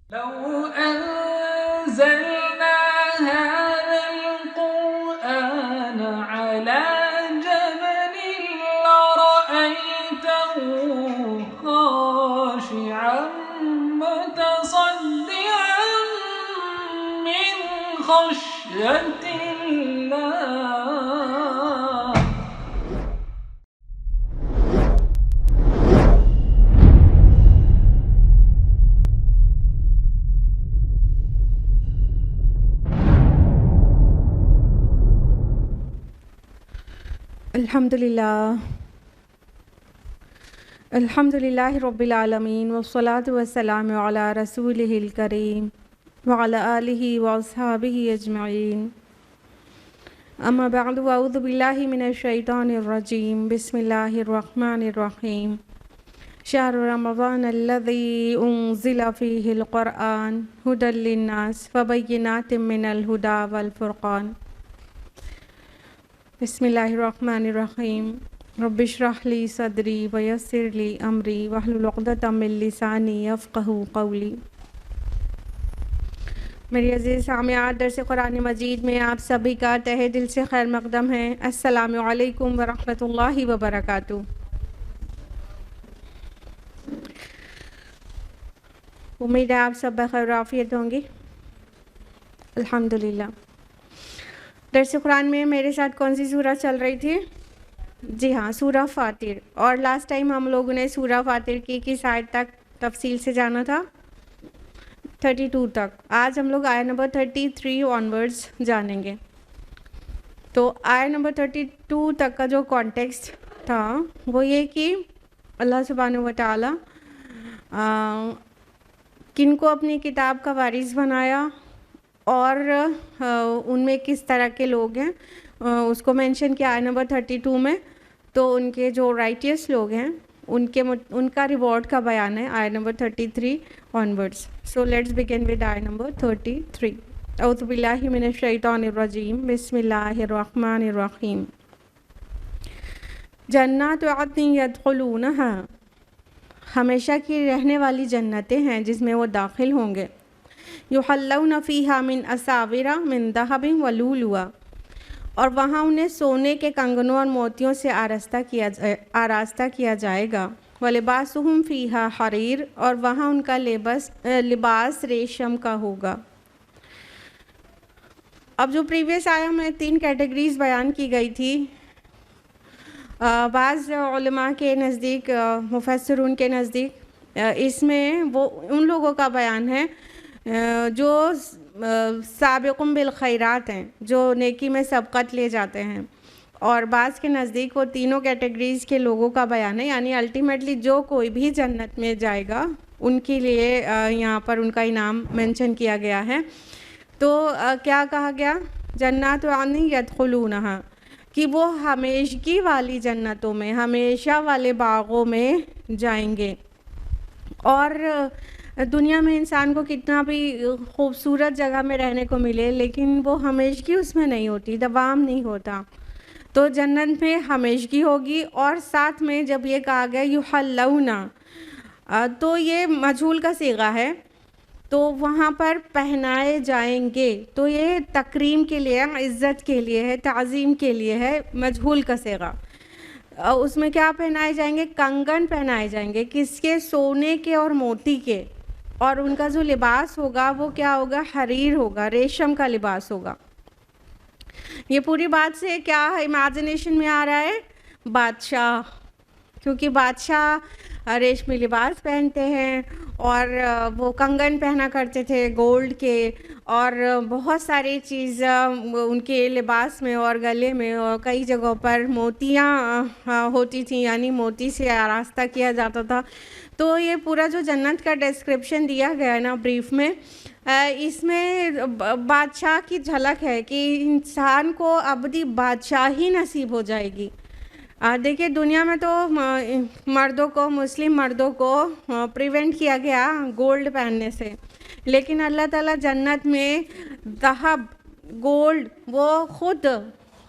لو أنزلنا هذا القرآن على جبل لرأيته خاشعا متصدعا من خشية الله. الحمدللہ رب العالمین والصلاة والسلام علی رسولہ الکریم وعلی آلہ واصحابہ اجمعین. اما بعد اعوذ باللہ من الشیطان الرجیم. بسم اللہ الرحمن الرحیم. شہر رمضان الذی انزل فیہ القرآن ھدی للناس وبینات من الھدی والفرقان. بسم اللہ الرحمن الرحیم. رب اشرح لی صدری ویسر لی امری واحلل عقدۃ من لسانی یفقہوا قولی. میری عزیز سامعات، درس قرآن مجید میں آپ سبھی کا تہہ دل سے خیر مقدم ہے. السلام علیکم ورحمۃ اللہ وبرکاتہ. امید ہے آپ سب بخیر عافیت ہوں گی. الحمدللہ. درس قرآن میں میرے ساتھ کون سی سورہ چل رہی تھی؟ جی ہاں، سورہ فاطر. اور لاسٹ ٹائم ہم لوگوں نے سورہ فاطر کی کس آیت تک تفصیل سے جانا تھا؟ 32 تک. آج ہم لوگ آیت نمبر 33 آنورڈز جانیں گے. تو آیت نمبر 32 تک کا جو کانٹیکسٹ تھا وہ یہ کہ اللہ سبحانہ و تعالی کن کو اپنی کتاب کا وارث بنایا اور ان میں کس طرح کے لوگ ہیں اس کو مینشن کیا آیت نمبر 32 میں. تو ان کے جو رائٹیس لوگ ہیں ان کا ریوارڈ کا بیان ہے آیت number 33 onwards. So let's begin with آیت نمبر 33. اعوذ باللہ من الشیطان الرجیم. بسم اللہ الرحمن الرحیم. جنات عدن یدخلونہا، ہمیشہ کی رہنے والی جنتیں ہیں جس میں وہ داخل ہوں گے. یحلون فیہا من اساور من ذہب ولؤلؤا، اور وہاں انہیں سونے کے کنگنوں اور موتیوں سے آراستہ کیا جائے گا. وَلِبَاسُهُمْ فِيهَا حَرِيرٌ، اور وہاں ان کا لباس ریشم کا ہوگا. اب جو پریویس آیا میں 3 کیٹیگریز بیان کی گئی تھی. بعض علماء کے نزدیک، مفسرون کے نزدیک اس میں وہ ان لوگوں کا بیان ہے جو سابقون بالخیرات ہیں، جو نیکی میں سبقت لے جاتے ہیں. اور بعض کے نزدیک وہ تینوں کیٹیگریز کے لوگوں کا بیان ہے، یعنی الٹیمیٹلی جو کوئی بھی جنت میں جائے گا ان کے لیے یہاں پر ان کا انعام مینشن کیا گیا ہے. تو کیا کہا گیا؟ جنات عدن یدخلونہا، کہ وہ ہمیشگی والی جنتوں میں، ہمیشہ والے باغوں میں جائیں گے. اور دنیا میں انسان کو کتنا بھی خوبصورت جگہ میں رہنے کو ملے لیکن وہ ہمیشگی اس میں نہیں ہوتی، دوام نہیں ہوتا. تو جنت میں ہمیشگی ہوگی. اور ساتھ میں جب یہ کہا گیا یحلون، تو یہ مجہول کا صیغہ ہے، تو وہاں پر پہنائے جائیں گے. تو یہ تکریم کے لیے، عزت کے لیے ہے، تعظیم کے لیے ہے، مجہول کا صیغہ. اس میں کیا پہنائے جائیں گے؟ کنگن پہنائے جائیں گے. کس کے؟ سونے کے اور موتی کے. اور ان کا جو لباس ہوگا وہ کیا ہوگا؟ حریر ہوگا، ریشم کا لباس ہوگا. یہ پوری بات سے کیا امیجنیشن میں آ رہا ہے؟ بادشاہ، کیونکہ بادشاہ ریشمی لباس پہنتے ہیں اور وہ کنگن پہنا کرتے تھے گولڈ کے، اور بہت ساری چیز ان کے لباس میں اور گلے میں اور کئی جگہوں پر موتیاں ہوتی تھیں، یعنی موتی سے آراستہ کیا جاتا تھا. تو یہ پورا جو جنت کا ڈسکرپشن دیا گیا ہے نا بریف میں، اس میں بادشاہ کی جھلک ہے کہ انسان کو ابدی بادشاہی نصیب ہو جائے گی. دیکھیے دنیا میں تو مردوں کو، مسلم مردوں کو پریونٹ کیا گیا گولڈ پہننے سے، لیکن اللہ تعالیٰ جنت میں ذہب، گولڈ، وہ خود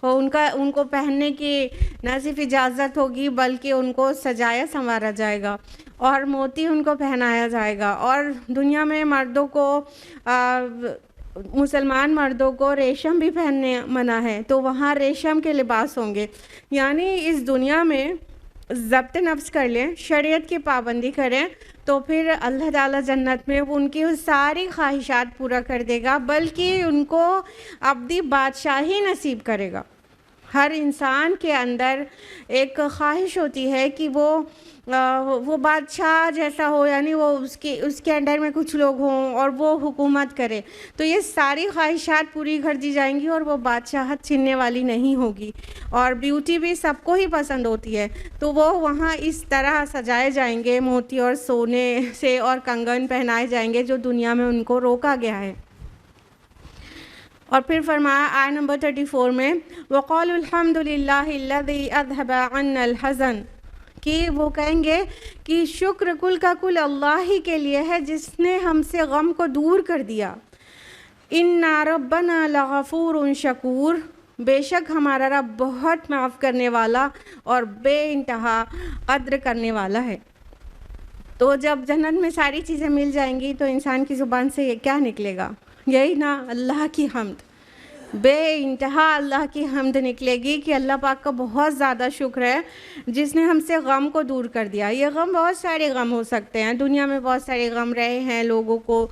ان کو پہننے کی نہ صرف اجازت ہوگی بلکہ ان کو سجایا سنوارا جائے گا. اور موتی ان کو پہنایا جائے گا، اور دنیا میں مردوں کو مسلمان مردوں کو ریشم بھی پہننے منع ہے، تو وہاں ریشم کے لباس ہوں گے۔ یعنی اس دنیا میں ضبط نفس کر لیں، شریعت کی پابندی کریں، تو پھر اللہ تعالیٰ جنت میں ان کی ساری خواہشات پورا کر دے گا، بلکہ ان کو ابدی بادشاہی نصیب کرے گا۔ ہر انسان کے اندر ایک خواہش ہوتی ہے کہ وہ بادشاہ جیسا ہو، یعنی وہ اس کے انڈر میں کچھ لوگ ہوں اور وہ حکومت کرے، تو یہ ساری خواہشات پوری کر دی جائیں گی اور وہ بادشاہت چھیننے والی نہیں ہوگی۔ اور بیوٹی بھی سب کو ہی پسند ہوتی ہے، تو وہ وہاں اس طرح سجائے جائیں گے، موتی اور سونے سے، اور کنگن پہنائے جائیں گے جو دنیا میں ان کو روکا گیا ہے۔ اور پھر فرمایا آیت نمبر 34 میں وَقَالُوا الْحَمْدُ لِلَّهِ الَّذِي أَذْهَبَ عَنَّا الْحَزَنَ، کہ وہ کہیں گے کہ شکر کل کا کل اللہ ہی کے لیے ہے جس نے ہم سے غم کو دور کر دیا۔ إِنَّا رَبَّنَا لَغَفُورٌ شَكُورٌ، بے شک ہمارا رب بہت معاف کرنے والا اور بے انتہا قدر کرنے والا ہے۔ تو جب جنت میں ساری چیزیں مل جائیں گی تو انسان کی زبان سے یہ کیا نکلے گا؟ یہی نا، اللہ کی حمد، بے انتہا اللہ کی حمد نکلے گی کہ اللہ پاک کا بہت زیادہ شکر ہے جس نے ہم سے غم کو دور کر دیا۔ یہ غم بہت سارے غم ہو سکتے ہیں، دنیا میں بہت سارے غم رہے ہیں لوگوں کو،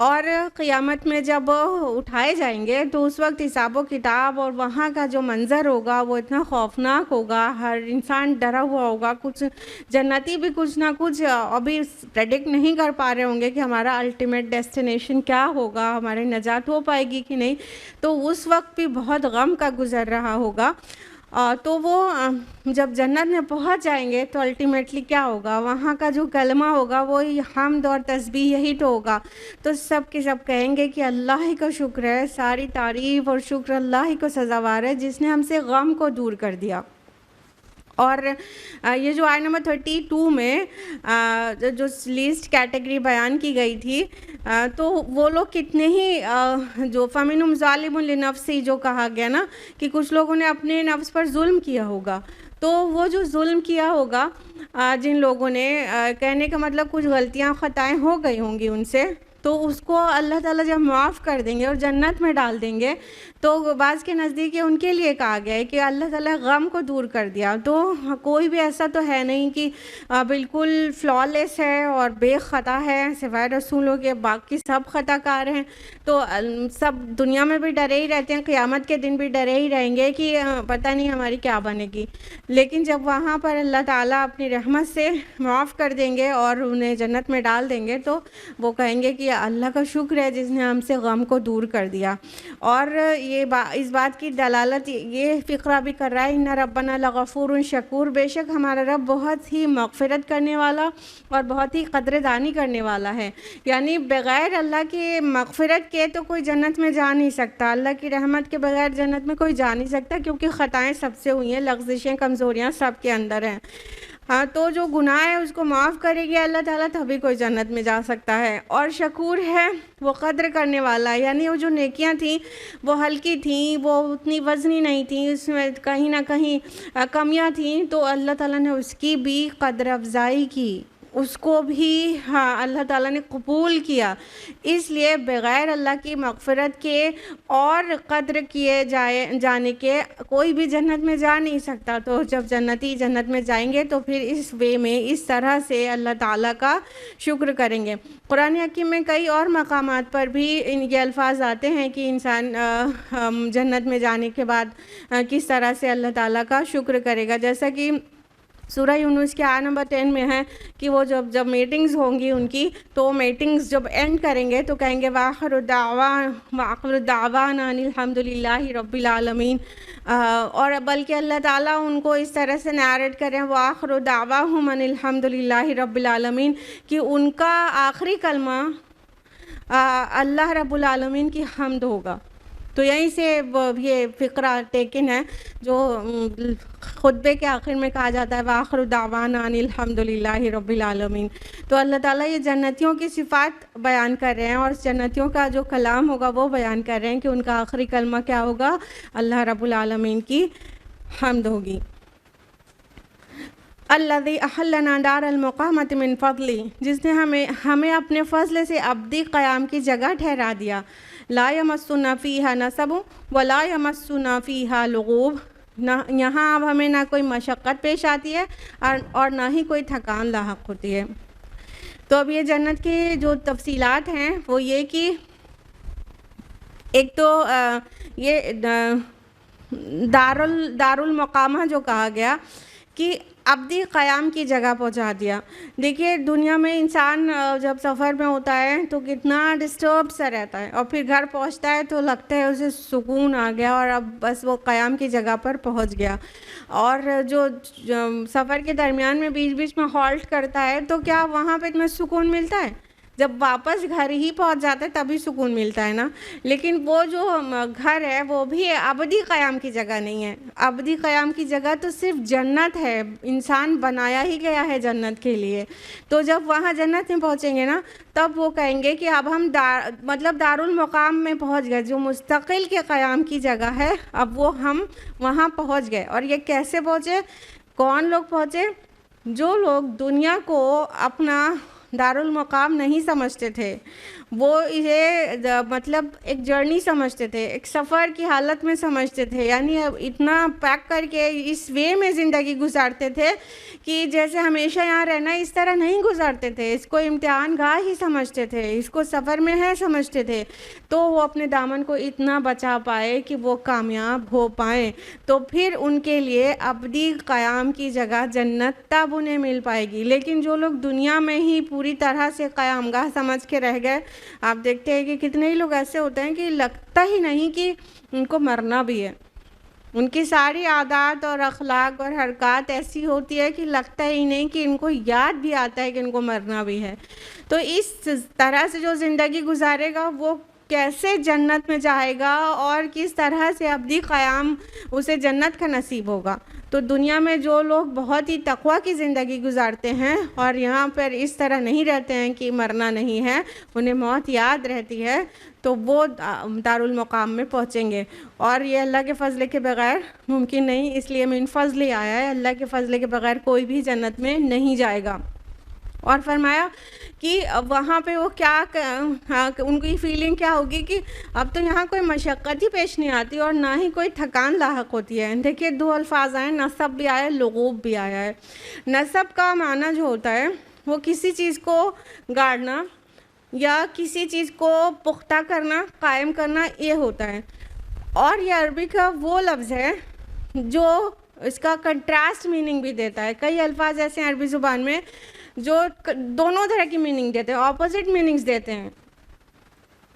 اور قیامت میں جب اٹھائے جائیں گے تو اس وقت حساب و کتاب اور وہاں کا جو منظر ہوگا وہ اتنا خوفناک ہوگا، ہر انسان ڈرا ہوا ہوگا۔ کچھ جنتی بھی کچھ نہ کچھ ابھی پریڈکٹ نہیں کر پا رہے ہوں گے کہ ہمارا الٹیمیٹ ڈیسٹینیشن کیا ہوگا، ہماری نجات ہو پائے گی کہ نہیں، تو اس وقت بھی بہت غم کا گزر رہا ہوگا۔ تو وہ جب جنت میں پہنچ جائیں گے تو الٹیمیٹلی کیا ہوگا، وہاں کا جو کلمہ ہوگا وہی حمد اور تسبیح یہی تو ہوگا، تو سب کے سب کہیں گے کہ اللہ ہی کا شکر ہے، ساری تعریف اور شکر اللہ ہی کو سزاوار ہے جس نے ہم سے غم کو دور کر دیا۔ اور یہ جو آیت نمبر 32 میں جو لیسٹ کیٹیگری بیان کی گئی تھی، تو وہ لوگ کتنے ہی جو فَمِنْهُمْ ظَالِمٌ لِنَفْسِهِ جو کہا گیا نا کہ کچھ لوگوں نے اپنے نفس پر ظلم کیا ہوگا، تو وہ جو ظلم کیا ہوگا جن لوگوں نے، کہنے کا مطلب کچھ غلطیاں خطائیں ہو گئی ہوں گی ان سے، تو اس کو اللہ تعالیٰ جب معاف کر دیں گے اور جنت میں ڈال دیں گے تو بعض کے نزدیک ان کے لیے کہا گیا ہے کہ اللہ تعالیٰ غم کو دور کر دیا۔ تو کوئی بھی ایسا تو ہے نہیں کہ بالکل فلالیس ہے اور بے خطا ہے سوائے رسولوں کے، باقی سب خطا کار ہیں، تو سب دنیا میں بھی ڈرے ہی رہتے ہیں، قیامت کے دن بھی ڈرے ہی رہیں گے کہ پتہ نہیں ہماری کیا بنے گی۔ لیکن جب وہاں پر اللہ تعالیٰ اپنی رحمت سے معاف کر دیں گے اور انہیں جنت میں ڈال دیں گے تو وہ کہیں گے کہ اللہ کا شکر ہے جس نے ہم سے غم کو دور کر دیا۔ اور اس بات کی دلالت یہ فقرہ بھی کر رہا ہے ان ربنا لغفور شکور، بے شک ہمارا رب بہت ہی مغفرت کرنے والا اور بہت ہی قدر دانی کرنے والا ہے۔ یعنی بغیر اللہ کی مغفرت کے تو کوئی جنت میں جا نہیں سکتا، اللہ کی رحمت کے بغیر جنت میں کوئی جا نہیں سکتا، کیونکہ خطائیں سب سے ہوئی ہیں، لغزشیں کمزوریاں سب کے اندر ہیں۔ تو جو گناہ ہے اس کو معاف کرے گی اللہ تعالیٰ تبھی کوئی جنت میں جا سکتا ہے۔ اور شکور ہے، وہ قدر کرنے والا ہے، یعنی وہ جو نیکیاں تھیں وہ ہلکی تھیں، وہ اتنی وزنی نہیں تھیں، اس میں کہیں نہ کہیں کمیاں تھیں، تو اللہ تعالیٰ نے اس کی بھی قدر افزائی کی، اس کو بھی اللہ تعالیٰ نے قبول کیا۔ اس لیے بغیر اللہ کی مغفرت کے اور قدر کیے جانے کے کوئی بھی جنت میں جا نہیں سکتا۔ تو جب جنتی جنت میں جائیں گے تو پھر اس وے میں اس طرح سے اللہ تعالیٰ کا شکر کریں گے۔ قرآن حکیم میں کئی اور مقامات پر بھی ان کے الفاظ آتے ہیں کہ انسان جنت میں جانے کے بعد کس طرح سے اللہ تعالیٰ کا شکر کرے گا، جیسا کہ سورہ یونس کے آیت نمبر 10 میں ہے کہ وہ جب میٹنگز ہوں گی ان کی، تو میٹنگز جب اینڈ کریں گے تو کہیں گے وآخر دعوانا ان الحمد للہ رب العالمین، اور بلکہ اللہ تعالیٰ ان کو اس طرح سے نیریٹ کریں وآخر دعواہم ان الحمد للہ رب العالمین، کہ ان کا آخری کلمہ اللہ رب العالمین کی حمد ہوگا۔ تو یہیں سے یہ فقرہ ٹیکن ہے جو خطبے کے آخر میں کہا جاتا ہے وآخر دعوانا ان الحمد للہ رب العالمین۔ تو اللہ تعالیٰ یہ جنتیوں کی صفات بیان کر رہے ہیں اور جنتیوں کا جو کلام ہوگا وہ بیان کر رہے ہیں کہ ان کا آخری کلمہ کیا ہوگا، اللہ رب العالمین کی حمد ہوگی۔ الذی احلنا دار المقامۃ من فضلی، جس نے ہمیں اپنے فضل سے ابدی قیام کی جگہ ٹھہرا دیا. لا یمسنا فیہا نصب ولا یمسنا فیہا لغوب، یہاں اب ہمیں نہ کوئی مشقت پیش آتی ہے اور نہ ہی کوئی تھکان لاحق ہوتی ہے. تو اب یہ جنت کی جو تفصیلات ہیں وہ یہ کہ ایک تو یہ دار المقامہ جو کہا گیا کہ ابدی قیام کی جگہ پہنچا دیا. دیکھیے دنیا میں انسان جب سفر میں ہوتا ہے تو کتنا ڈسٹرب سا رہتا ہے، اور پھر گھر پہنچتا ہے تو لگتا ہے اسے سکون آ گیا اور اب بس وہ قیام کی جگہ پر پہنچ گیا. اور جو سفر کے درمیان میں بیچ بیچ میں ہالٹ کرتا ہے تو کیا وہاں پہ اتنا سکون ملتا ہے؟ جب واپس گھر ہی پہنچ جاتا ہے تبھی سکون ملتا ہے نا. لیکن وہ جو گھر ہے وہ بھی ابدی قیام کی جگہ نہیں ہے. ابدی قیام کی جگہ تو صرف جنت ہے، انسان بنایا ہی گیا ہے جنت کے لیے. تو جب وہاں جنت میں پہنچیں گے نا تب وہ کہیں گے کہ اب ہم دار المقام میں پہنچ گئے، جو مستقل کے قیام کی جگہ ہے، اب وہ ہم وہاں پہنچ گئے. اور یہ کیسے پہنچے؟ کون لوگ پہنچے؟ جو لوگ دنیا کو اپنا دار المقام نہیں سمجھتے تھے، وہ یہ مطلب ایک جرنی سمجھتے تھے، ایک سفر کی حالت میں سمجھتے تھے، یعنی اب اتنا پیک کر کے اس وے میں زندگی گزارتے تھے کہ جیسے ہمیشہ یہاں رہنا اس طرح نہیں گزارتے تھے. اس کو امتحان گاہ ہی سمجھتے تھے، اس کو سفر میں ہے سمجھتے تھے. تو وہ اپنے دامن کو اتنا بچا پائے کہ وہ کامیاب ہو پائیں. تو پھر ان کے لیے ابدی قیام کی جگہ جنت تب انہیں مل پائے گی. لیکن جو لوگ دنیا میں ہی پوری طرح سے قیام گاہ سمجھ کے رہ گئے، آپ دیکھتے ہیں کہ کتنے ہی لوگ ایسے ہوتے ہیں کہ لگتا ہی نہیں کہ ان کو مرنا بھی ہے. ان کی ساری عادات اور اخلاق اور حرکات ایسی ہوتی ہے کہ لگتا ہی نہیں کہ ان کو یاد بھی آتا ہے کہ ان کو مرنا بھی ہے. تو اس طرح سے جو زندگی گزارے گا وہ کیسے جنت میں جائے گا اور کس طرح سے ابدی قیام اسے جنت کا نصیب ہوگا. تو دنیا میں جو لوگ بہت ہی تقویٰ کی زندگی گزارتے ہیں اور یہاں پر اس طرح نہیں رہتے ہیں کہ مرنا نہیں ہے، انہیں موت یاد رہتی ہے، تو وہ دار المقام میں پہنچیں گے. اور یہ اللہ کے فضل کے بغیر ممکن نہیں، اس لیے من فضل آیا ہے، اللہ کے فضل کے بغیر کوئی بھی جنت میں نہیں جائے گا. اور فرمایا کہ وہاں پہ وہ کیا ان کی فیلنگ کیا ہوگی کہ اب تو یہاں کوئی مشقت ہی پیش نہیں آتی اور نہ ہی کوئی تھکان لاحق ہوتی ہے. دیکھیے دو الفاظ آئے، نصب بھی آیا ہے، لغوب بھی آیا ہے. نصب کا معنی جو ہوتا ہے وہ کسی چیز کو گاڑنا یا کسی چیز کو پختہ کرنا، قائم کرنا، یہ ہوتا ہے. اور یہ عربی کا وہ لفظ ہے جو اس کا کنٹراسٹ میننگ بھی دیتا ہے. کئی الفاظ ایسے ہیں عربی زبان میں جو دونوں طرح کی میننگ دیتے ہیں، اپوزٹ میننگز دیتے ہیں.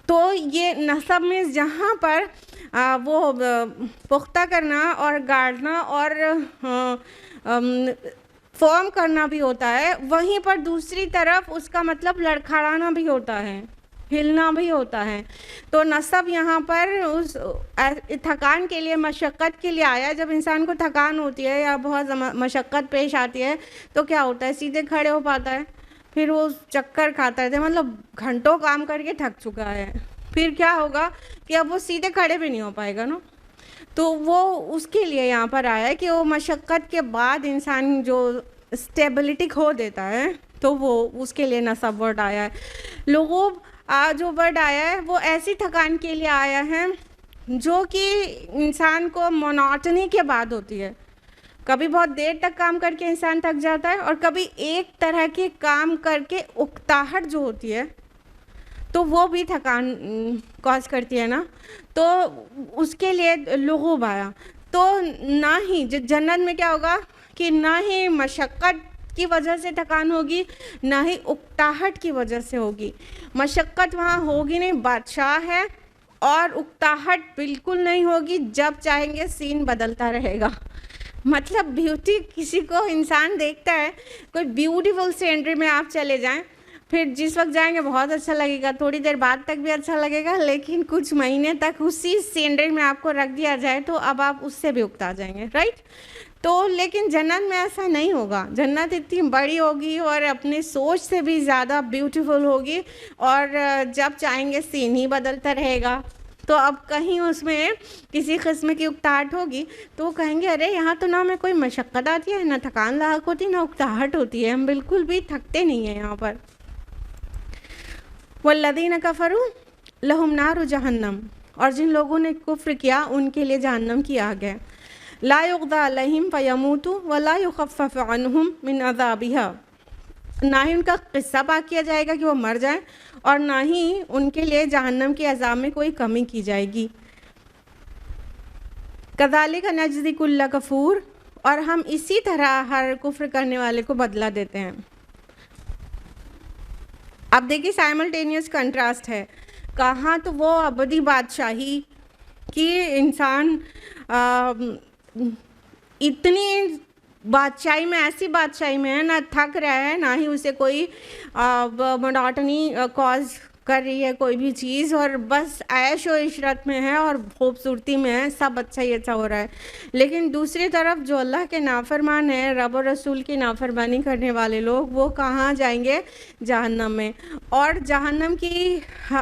تو یہ نصب میں جہاں پر وہ پختہ کرنا اور گاڑنا اور فارم کرنا بھی ہوتا ہے، وہیں پر دوسری طرف اس کا مطلب لڑکھڑانا بھی ہوتا ہے، ہلنا بھی ہوتا ہے. تو نصب یہاں پر اس تھکان کے لیے، مشقت کے لیے آیا. جب انسان کو تھکان ہوتی ہے یا بہت مشقت پیش آتی ہے تو کیا ہوتا ہے؟ سیدھے کھڑے ہو پاتا ہے، پھر وہ چکر کھاتا ہے، مطلب گھنٹوں کام کر کے تھک چکا ہے. پھر کیا ہوگا کہ اب وہ سیدھے کھڑے بھی نہیں ہو پائے گا نا. تو وہ اس کے لیے یہاں پر آیا ہے کہ وہ مشقت کے بعد انسان جو اسٹیبلٹی کھو دیتا ہے تو وہ اس کے لیے نصب ورڈ آیا ہے. لغوب جو ورڈ آیا ہے وہ ایسی تھکان کے لیے آیا ہے جو کہ انسان کو مونوٹنی کے بعد ہوتی ہے. کبھی بہت دیر تک کام کر کے انسان تھک جاتا ہے اور کبھی ایک طرح کے کام کر کے اکتاہٹ جو ہوتی ہے تو وہ بھی تھکان کاز کرتی ہے نا. تو اس کے لیے لغوب آیا. تو نہ ہی جنت میں کیا ہوگا کہ نہ ہی مشقت کی وجہ سے تھکان ہوگی، نہ ہی اکتاہٹ کی وجہ سے ہوگی. مشقت وہاں ہوگی نہیں، بادشاہ ہے، اور اکتاہٹ بالکل نہیں ہوگی. جب چاہیں گے سین بدلتا رہے گا. مطلب بیوٹی کسی کو انسان دیکھتا ہے، کوئی بیوٹیفل سینری میں آپ چلے جائیں، پھر جس وقت جائیں گے بہت اچھا لگے گا، تھوڑی دیر بعد تک بھی اچھا لگے گا، لیکن کچھ مہینے تک اسی سینری میں آپ کو رکھ دیا جائے تو اب آپ اس سے بھی اکتا جائیں گے، رائٹ؟ تو لیکن جنت میں ایسا نہیں ہوگا. جنت اتنی بڑی ہوگی اور اپنی سوچ سے بھی زیادہ بیوٹیفل ہوگی، اور جب چاہیں گے سین ہی بدلتا رہے گا. تو اب کہیں اس میں کسی قسم کی اکتاہٹ ہوگی تو وہ کہیں گے ارے یہاں تو نہ ہمیں کوئی مشقت آتی ہے، نہ تھکان لاحق ہوتی، نہ اکتاہٹ ہوتی ہے، ہم بالکل بھی تھکتے نہیں ہیں یہاں پر۔ والذین کفروا لہم نار جہنم، اور جن لوگوں نے کفر کیا ان کے لیے جہنم کی آگ ہے۔ لا یقضی علیہم فیموتوا ولا یخفف عنہم من عذابها، نہ ہی ان کا قصہ پاک کیا جائے گا کہ وہ مر جائیں، اور نہ ہی ان کے لیے جہنم کے عذاب میں کوئی کمی کی جائے گی۔ کذالک نجزی کل کفور، اور ہم اسی طرح ہر کفر کرنے والے کو بدلہ دیتے ہیں۔ اب دیکھیے سائملٹینیس کنٹراسٹ ہے، کہاں تو وہ ابدی بادشاہی کہ انسان اتنی بادشاہی میں، ایسی بادشاہی میں ہے، نہ تھک رہا ہے، نہ ہی اسے کوئی مونوٹنی کاز کر رہی ہے کوئی بھی چیز، اور بس عیش و عشرت میں ہے اور خوبصورتی میں ہے، سب اچھا ہی اچھا ہو رہا ہے۔ لیکن دوسری طرف جو اللہ کے نافرمان ہیں، رب و رسول کی نافرمانی کرنے والے لوگ، وہ کہاں جائیں گے؟ جہنم میں۔ اور جہنم کی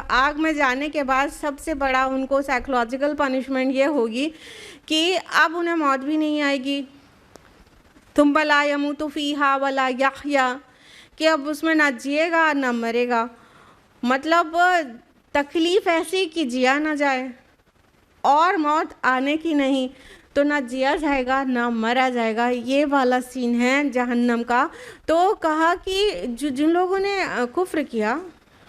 آگ میں جانے کے بعد سب سے بڑا ان کو سائیکولوجیکل پنشمنٹ یہ ہوگی کہ اب انہیں موت بھی نہیں آئے گی، ثم لا یموت فیہا ولا یحیا، کہ اب اس میں نہ جیے گا نہ مرے گا، مطلب تکلیف ایسی کہ جیا نہ جائے، اور موت آنے کی نہیں، تو نہ جیا جائے گا نہ مرا جائے گا، یہ والا سین ہے جہنم کا۔ تو کہا کہ جن لوگوں نے کفر کیا،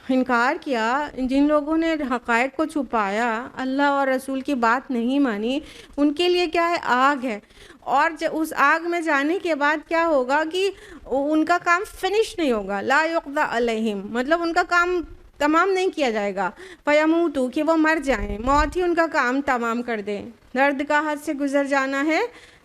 انکار کیا، جن لوگوں نے حقائق کو چھپایا، اللہ اور رسول کی بات نہیں مانی، ان کے لیے کیا ہے؟ آگ ہے۔ اور اس آگ میں جانے کے بعد کیا ہوگا کہ ان کا کام فنش نہیں ہوگا، لا یقضی علیہم، مطلب ان کا کام تمام نہیں کیا جائے گا، فیموتوا، کہ وہ مر جائیں، موت ہی ان کا کام تمام کر دے۔ درد کا حد سے گزر جانا ہے،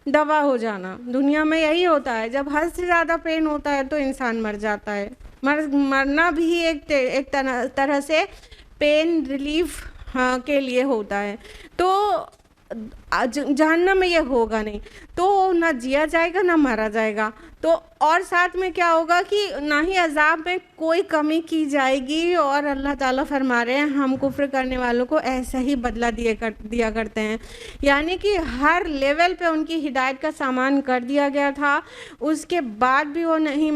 دوا ہو جانا، دنیا میں یہی ہوتا ہے، جب حد سے زیادہ پین ہوتا ہے تو انسان مر جاتا ہے۔ مرنا بھی ایک طرح سے پین ریلیف کے لیے ہوتا ہے۔ تو جہنم میں یہ ہوگا نہیں، تو نہ جیا جائے گا نہ مرا جائے گا، تو اور ساتھ میں کیا ہوگا کہ نہ ہی عذاب میں کوئی کمی کی جائے گی۔ اور اللہ تعالیٰ فرما رہے ہیں ہم کفر کرنے والوں کو ایسا ہی بدلہ دیا کرتے ہیں، یعنی کہ ہر لیول پہ ان کی ہدایت کا سامان کر دیا گیا تھا، اس کے بعد بھی وہ نہیں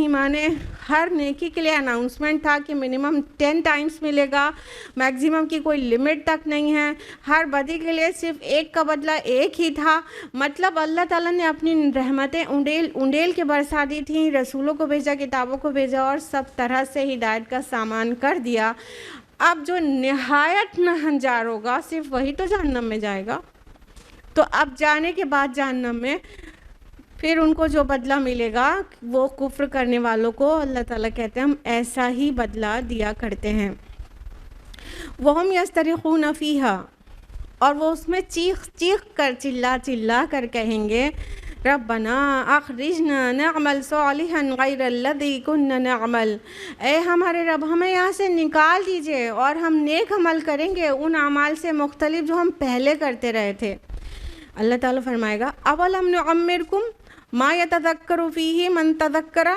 مانے۔ ہر نیکی کے لیے اناؤنسمنٹ تھا کہ منیمم 10 ٹائمز ملے گا، میکزیمم کی کوئی لمٹ تک نہیں ہے، ہر بدی کے لیے صرف ایک کا بدلہ ایک ہی تھا۔ مطلب اللہ تعالیٰ نے اپنی رحمتیں انڈیل کے برسا دی تھیں، رسولوں کو بھیجا، کتابوں کو بھیجا، اور سب طرح سے ہدایت کا سامان کر دیا۔ اب جو نہایت ناہنجار ہوگا صرف وہی تو جہنم میں جائے گا۔ تو اب جانے کے بعد جہنم میں پھر ان کو جو بدلہ ملے گا، وہ کفر کرنے والوں کو اللہ تعالیٰ کہتے ہیں ہم ایسا ہی بدلہ دیا کرتے ہیں۔ وَهُمْ يَسْتَرِخُونَ فِيهَا، اور وہ اس میں چیخ کر چلا کر کہیں گے ربنا اخرجنا نعمل صالحا غیر الذی كنا نعمل، اے ہمارے رب ہمیں یہاں سے نکال دیجئے اور ہم نیک عمل کریں گے ان اعمال سے مختلف جو ہم پہلے کرتے رہے تھے۔ اللہ تعالیٰ فرمائے گا اولم نعمرکم ما یتذکر فیہ من تذکر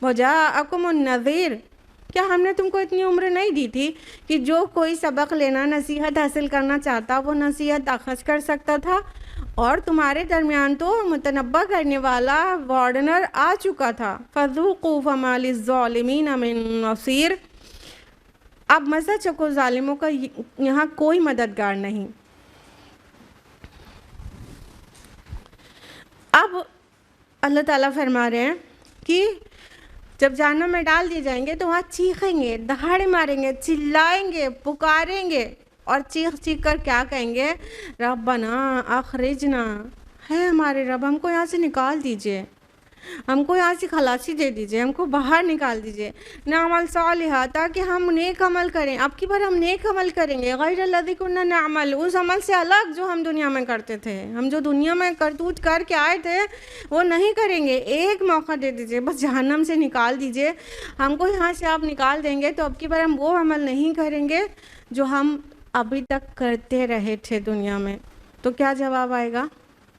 وجاءکم النذیر، کیا ہم نے تم کو اتنی عمر نہیں دی تھی کہ جو کوئی سبق لینا، نصیحت حاصل کرنا چاہتا وہ نصیحت اخذ کر سکتا تھا، اور تمہارے درمیان تو متنبہ کرنے والا وارڈنر آ چکا تھا۔ فذوقوا فما للظالمین من نصیر، اب مزہ چکو، ظالموں کا یہاں کوئی مددگار نہیں۔ اب اللہ تعالیٰ فرما رہے ہیں کہ جب جہنم میں ڈال دیے جائیں گے تو وہاں چیخیں گے، دہاڑے ماریں گے، چلائیں گے، پکاریں گے، اور چیخ کر کیا کہیں گے؟ ربنا اخرجنا، ہے ہمارے رب ہم کو یہاں سے نکال دیجئے، ہم کو یہاں سے خلاصی دے دیجئے، ہم کو باہر نکال دیجئے، نعمل صالحہ، تاکہ ہم نیک عمل کریں، اب کی بار ہم نیک عمل کریں گے، غیر الذی کنا نعمل، اس عمل سے الگ جو ہم دنیا میں کرتے تھے، ہم جو دنیا میں کرتوت کر کے آئے تھے وہ نہیں کریں گے، ایک موقع دے دیجئے، بس جہنم سے نکال دیجئے، ہم کو یہاں سے آپ نکال دیں گے تو اب کی بار ہم وہ عمل نہیں کریں گے جو ہم ابھی تک کرتے رہے تھے دنیا میں۔ تو کیا جواب آئے گا؟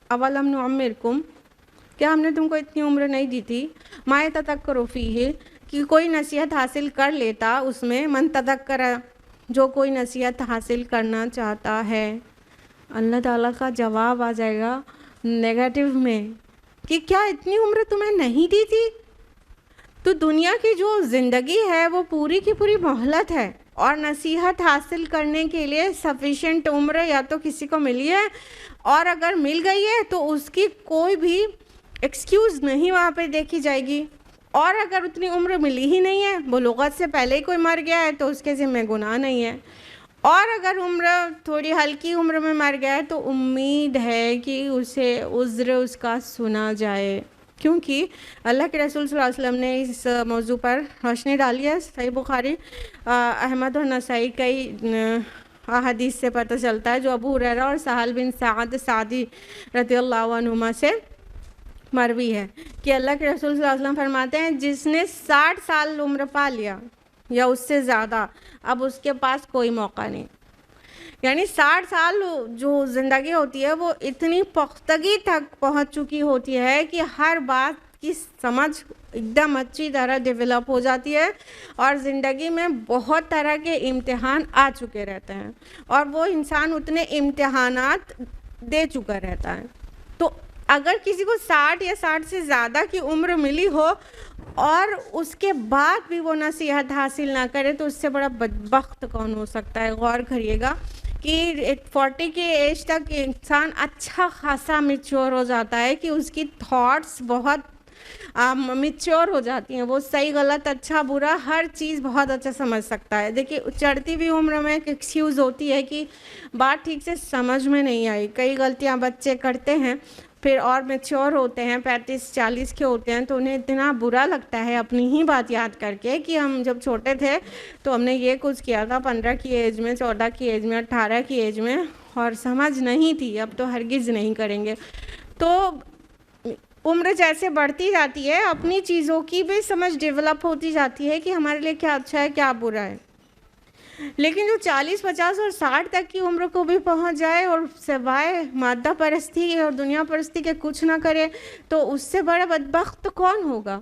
اولم نعمرکم، کیا ہم نے تم کو اتنی عمر نہیں دی تھی؟ ما یتذکر فیہ، کہ کوئی نصیحت حاصل کر لیتا اس میں، من تذکر، جو کوئی نصیحت حاصل کرنا چاہتا ہے. اللہ تعالیٰ کا جواب آ جائے گا نیگیٹو میں کہ کیا اتنی عمر تمہیں نہیں دی تھی؟ تو دنیا کی جو زندگی ہے وہ پوری کی پوری مہلت ہے، اور نصیحت حاصل کرنے کے لیے سفیشینٹ عمر یا تو کسی کو ملی ہے، اور اگر مل گئی ہے تو اس کی کوئی بھی ایکسکیوز نہیں وہاں پہ دیکھی جائے گی. اور اگر اتنی عمر ملی ہی نہیں ہے، بلوغت سے پہلے ہی کوئی مر گیا ہے، تو اس کے ذمہ گناہ نہیں ہے. اور اگر عمر تھوڑی ہلکی عمر میں مر گیا ہے تو امید ہے کہ اسے عذر اس کا سنا جائے، کیونکہ اللہ کے رسول صلی اللہ علیہ وسلم نے اس موضوع پر روشنی ڈالی ہے. صحیح بخاری، احمد اور نسائی کئی احادیث سے پتہ چلتا ہے جو ابو ہریرہ اور سہل بن سعد سعدی رضی اللہ عنہما سے مروی ہے کہ اللہ کے رسول صلی اللہ علیہ وسلم فرماتے ہیں جس نے 60 سال عمر پا لیا یا اس سے زیادہ، اب اس کے پاس کوئی موقع نہیں. یعنی 60 سال جو زندگی ہوتی ہے وہ اتنی پختگی تک پہنچ چکی ہوتی ہے کہ ہر بات کی سمجھ ایک دم اچھی طرح ڈیولپ ہو جاتی ہے، اور زندگی میں بہت طرح کے امتحان آ چکے رہتے ہیں، اور وہ انسان اتنے امتحانات دے چکا رہتا ہے. تو اگر کسی کو 60 یا 60 سے زیادہ کی عمر ملی ہو اور اس کے بعد بھی وہ نصیحت حاصل نہ کرے تو اس سے بڑا بدبخت کون ہو سکتا ہے. غور کریے گا کہ 40 کے ایج تک انسان اچھا خاصا میچور ہو جاتا ہے، کہ اس کی تھاٹس بہت میچور ہو جاتی ہیں، وہ صحیح غلط اچھا برا ہر چیز بہت اچھا سمجھ سکتا ہے. دیکھیے چڑھتی ہوئی عمر میں ایک ایکسکیوز ہوتی ہے کہ بات ٹھیک سے سمجھ میں نہیں آئی، کئی غلطیاں بچے کرتے ہیں، پھر اور میچور ہوتے ہیں 35-40 کے ہوتے ہیں تو انہیں اتنا برا لگتا ہے اپنی ہی بات یاد کر کے کہ ہم جب چھوٹے تھے تو ہم نے یہ کچھ کیا تھا 15 کی ایج میں، 14 کی ایج میں، 18 کی ایج میں، اور سمجھ نہیں تھی، اب تو ہرگز نہیں کریں گے. تو عمر جیسے بڑھتی جاتی ہے اپنی چیزوں کی بھی سمجھ ڈیولپ ہوتی جاتی ہے کہ ہمارے لیے کیا اچھا ہے کیا برا ہے. لیکن جو 40, 50 اور 60 تک کی عمر کو بھی پہنچ جائے اور سوائے مادہ پرستی اور دنیا پرستی کے کچھ نہ کرے تو اس سے بڑا بدبخت کون ہوگا.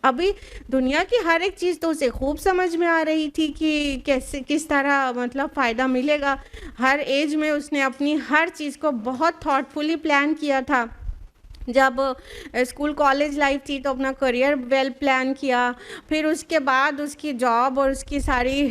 ابھی دنیا کی ہر ایک چیز تو اسے خوب سمجھ میں آ رہی تھی کہ کیسے کس طرح مطلب فائدہ ملے گا. ہر ایج میں اس نے اپنی ہر چیز کو بہت تھاٹ فلی پلان کیا تھا. جب اسکول کالج لائف تھی تو اپنا کریئر ویل پلان کیا، پھر اس کے بعد اس کی جاب اور اس کی ساری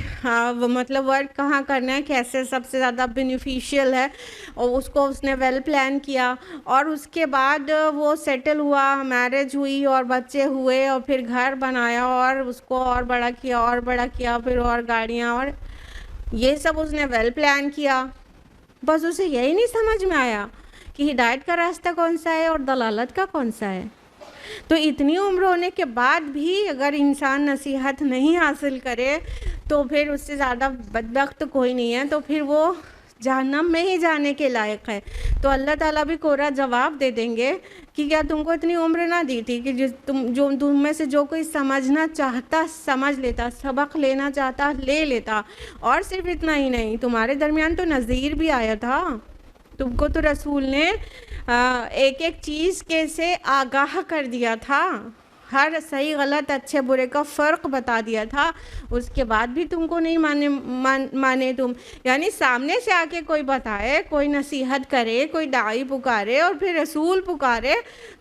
مطلب ورک کہاں کرنا ہے، کیسے سب سے زیادہ بینیفیشیل ہے، اور اس کو اس نے ویل پلان کیا. اور اس کے بعد وہ سیٹل ہوا، میرج ہوئی اور بچے ہوئے، اور پھر گھر بنایا اور اس کو اور بڑا کیا اور بڑا کیا، پھر اور گاڑیاں، اور یہ سب اس نے ویل پلان کیا. بس اسے یہی نہیں سمجھ میں آیا کہ ہدایت کا راستہ کون سا ہے اور ضلالت کا کون سا ہے. تو اتنی عمر ہونے کے بعد بھی اگر انسان نصیحت نہیں حاصل کرے تو پھر اس سے زیادہ بدبخت کوئی نہیں ہے، تو پھر وہ جہنم میں ہی جانے کے لائق ہے. تو اللہ تعالیٰ بھی کوڑا جواب دے دیں گے کہ کیا تم کو اتنی عمر نہ دی تھی کہ تم میں سے جو کوئی سمجھنا چاہتا سمجھ لیتا، سبق لینا چاہتا لے لیتا. اور صرف اتنا ہی نہیں، تمہارے درمیان تو نذیر بھی آیا تھا، تم کو تو رسول نے ایک ایک چیز کے سے آگاہ کر دیا تھا، ہر صحیح غلط اچھے برے کا فرق بتا دیا تھا. اس کے بعد بھی تم کو نہیں مانے تم. یعنی سامنے سے آ کے کوئی بتائے، کوئی نصیحت کرے، کوئی داعی پکارے اور پھر رسول پکارے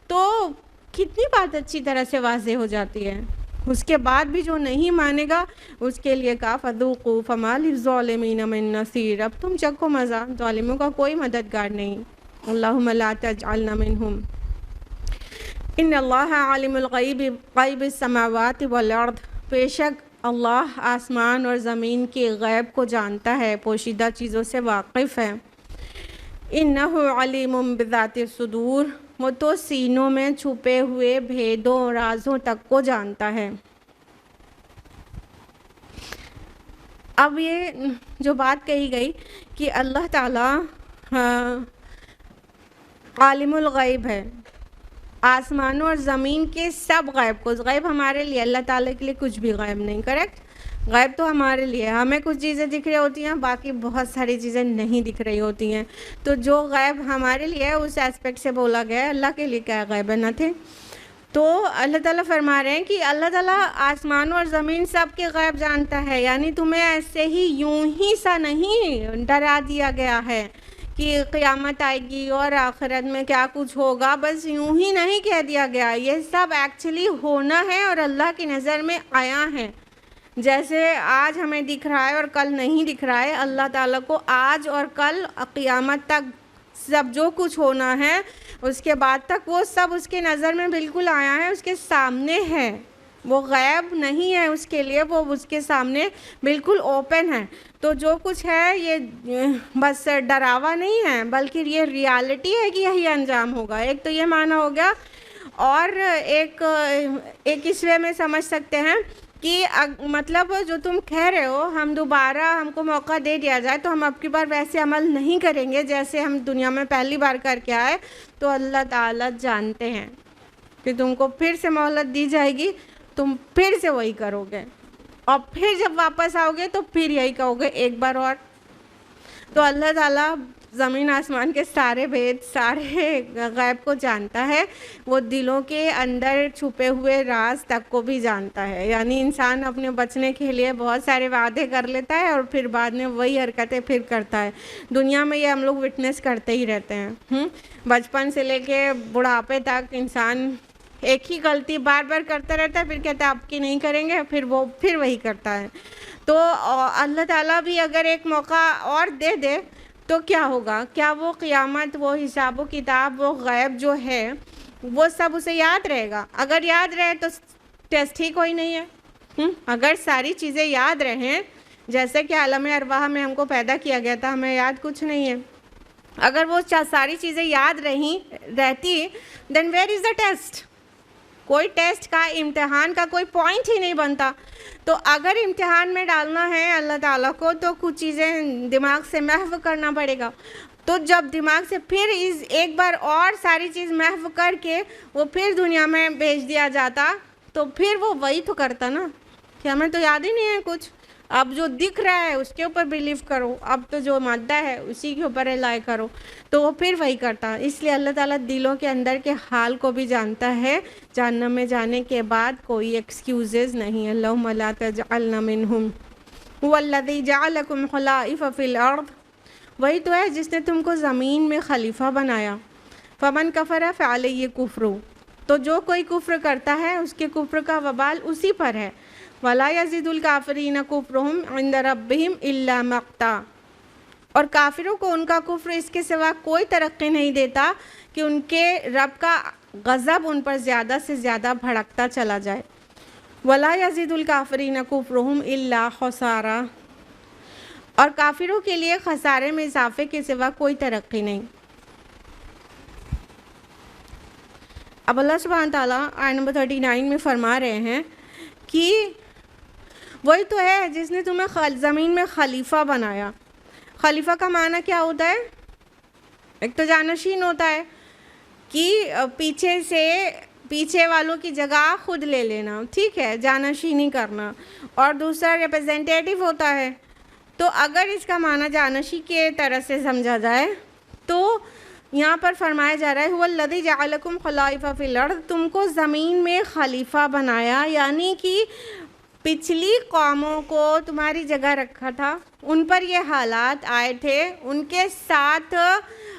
تو کتنی بات اچھی طرح سے واضح ہو جاتی ہے. اس کے بعد بھی جو نہیں مانے گا اس کے لیے کہا فذوقوا فما للظالمین من نصیر. اب تم چکھو مزہ، ظالموں کا کوئی مددگار نہیں. اللہم لا تجعلنا منہم. ان اللہ عالم الغیب غیب السماوات والارض. بے شک اللہ آسمان اور زمین کے غیب کو جانتا ہے، پوشیدہ چیزوں سے واقف ہے. انہ علیم بذات الصدور. وہ تو سینوں میں چھپے ہوئے بھیدوں رازوں تک کو جانتا ہے. اب یہ جو بات کہی گئی کہ اللہ تعالیٰ عالم الغیب ہے، آسمانوں اور زمین کے سب غیب کو، غیب ہمارے لیے، اللہ تعالیٰ کے لیے کچھ بھی غیب نہیں. کریکٹ؟ غیب تو ہمارے لیے، ہمیں کچھ چیزیں دکھ رہی ہوتی ہیں، باقی بہت ساری چیزیں نہیں دکھ رہی ہوتی ہیں. تو جو غیب ہمارے لیے ہے اس ایسپیکٹ سے بولا گیا ہے. اللہ کے لیے کیا غیب ہے؟ نہ تھے. تو اللہ تعالیٰ فرما رہے ہیں کہ اللہ تعالیٰ آسمان اور زمین سب کے غیب جانتا ہے، یعنی تمہیں ایسے ہی یوں ہی سا نہیں ڈرا دیا گیا ہے کہ قیامت آئے گی اور آخرت میں کیا کچھ ہوگا، بس یوں ہی نہیں کہہ دیا گیا، یہ سب ایکچولی ہونا ہے اور اللہ کی نظر میں آیا ہے۔ جیسے آج ہمیں دکھ رہا ہے اور کل نہیں دکھ رہا ہے، اللہ تعالیٰ کو آج اور کل قیامت تک سب جو کچھ ہونا ہے اس کے بعد تک وہ سب اس کے نظر میں بالکل آیا ہے، اس کے سامنے ہے، وہ غیب نہیں ہے اس کے لیے، وہ اس کے سامنے بالکل اوپن ہے۔ تو جو کچھ ہے یہ بس ڈراوا نہیں ہے بلکہ یہ ریالٹی ہے کہ یہی انجام ہوگا۔ ایک تو یہ معنی ہو گیا، اور ایک اس وے میں سمجھ سکتے ہیں کہ مطلب جو تم کہہ رہے ہو ہم دوبارہ ہم کو موقع دے دیا جائے تو ہم اب کی بار ویسے عمل نہیں کریں گے جیسے ہم دنیا میں پہلی بار کر کے آئے، تو اللہ تعالیٰ جانتے ہیں کہ تم کو پھر سے مہلت دی جائے گی، تم پھر سے وہی کرو گے، اور پھر جب واپس آؤ گے تو پھر یہی کہو گے ایک بار اور۔ تو اللہ تعالیٰ زمین آسمان کے سارے بھید، سارے غیب کو جانتا ہے، وہ دلوں کے اندر چھپے ہوئے راز تک کو بھی جانتا ہے۔ یعنی انسان اپنے بچنے کے لیے بہت سارے وعدے کر لیتا ہے اور پھر بعد میں وہی حرکتیں پھر کرتا ہے۔ دنیا میں یہ ہم لوگ وٹنس کرتے ہی رہتے ہیں، بچپن سے لے کے بڑھاپے تک انسان ایک ہی غلطی بار بار کرتا رہتا ہے، پھر کہتا ہے اب کی نہیں کریں گے، پھر وہ پھر وہی کرتا ہے۔ تو اللہ تعالیٰ بھی اگر ایک موقع اور دے دے تو کیا ہوگا؟ کیا وہ قیامت، وہ حساب و کتاب، وہ غیب جو ہے وہ سب اسے یاد رہے گا؟ اگر یاد رہے تو ٹیسٹ ہی کوئی نہیں ہے۔ اگر ساری چیزیں یاد رہیں، جیسے کہ عالم ارواح میں ہم کو پیدا کیا گیا تھا، ہمیں یاد کچھ نہیں ہے، اگر وہ ساری چیزیں یاد رہتی then where is the test? کوئی ٹیسٹ کا، امتحان کا کوئی پوائنٹ ہی نہیں بنتا۔ تو اگر امتحان میں ڈالنا ہے اللہ تعالیٰ کو تو کچھ چیزیں دماغ سے محو کرنا پڑے گا۔ تو جب دماغ سے پھر ایک بار اور ساری چیز محو کر کے وہ پھر دنیا میں بھیج دیا جاتا تو پھر وہ وہی تو کرتا نا کہ ہمیں تو یاد ہی نہیں ہے کچھ، اب جو دکھ رہا ہے اس کے اوپر بلیو کرو، اب تو جو مادہ ہے اسی کے اوپر رائے کرو، تو وہ پھر وہی کرتا۔ اس لیے اللہ تعالیٰ دلوں کے اندر کے حال کو بھی جانتا ہے۔ جہنم میں جانے کے بعد کوئی ایکسکیوزز نہیں۔ اللہم لا تجعلنا منہم، هو الذی جعلکم خلائف فی الارض، وہی تو ہے جس نے تم کو زمین میں خلیفہ بنایا۔ فمن کفر فعلیہ کفر، تو جو کوئی کفر کرتا ہے اس کے کفر کا وبال اسی پر ہے۔ ولا یزید الکافرین کفرہم عند ربہم الا مقتا، اور کافروں کو ان کا کفر اس کے سوا کوئی ترقی نہیں دیتا کہ ان کے رب کا غضب ان پر زیادہ سے زیادہ بھڑکتا چلا جائے۔ ولا یزید الکافرین کفرہم الا خسارا، اور کافروں کے لیے خسارے میں اضافے کے سوا کوئی ترقی نہیں۔ اب اللہ سبحانہ تعالیٰ آیت نمبر 39 میں فرما رہے ہیں کہ وہی تو ہے جس نے تمہیں زمین میں خلیفہ بنایا۔ خلیفہ کا معنی کیا ہوتا ہے؟ ایک تو جانشین ہوتا ہے کہ پیچھے والوں کی جگہ خود لے لینا، ٹھیک ہے، جانشینی کرنا، اور دوسرا ریپرزینٹیٹیو ہوتا ہے۔ تو اگر اس کا معنی جانشی کے طرح سے سمجھا جائے تو یہاں پر فرمایا جا رہا ہے هو الذی جعلکم خلائف فی الارض، تم کو زمین میں خلیفہ بنایا، یعنی کہ پچھلی قوموں کو تمہاری جگہ رکھا تھا، ان پر یہ حالات آئے تھے، ان کے ساتھ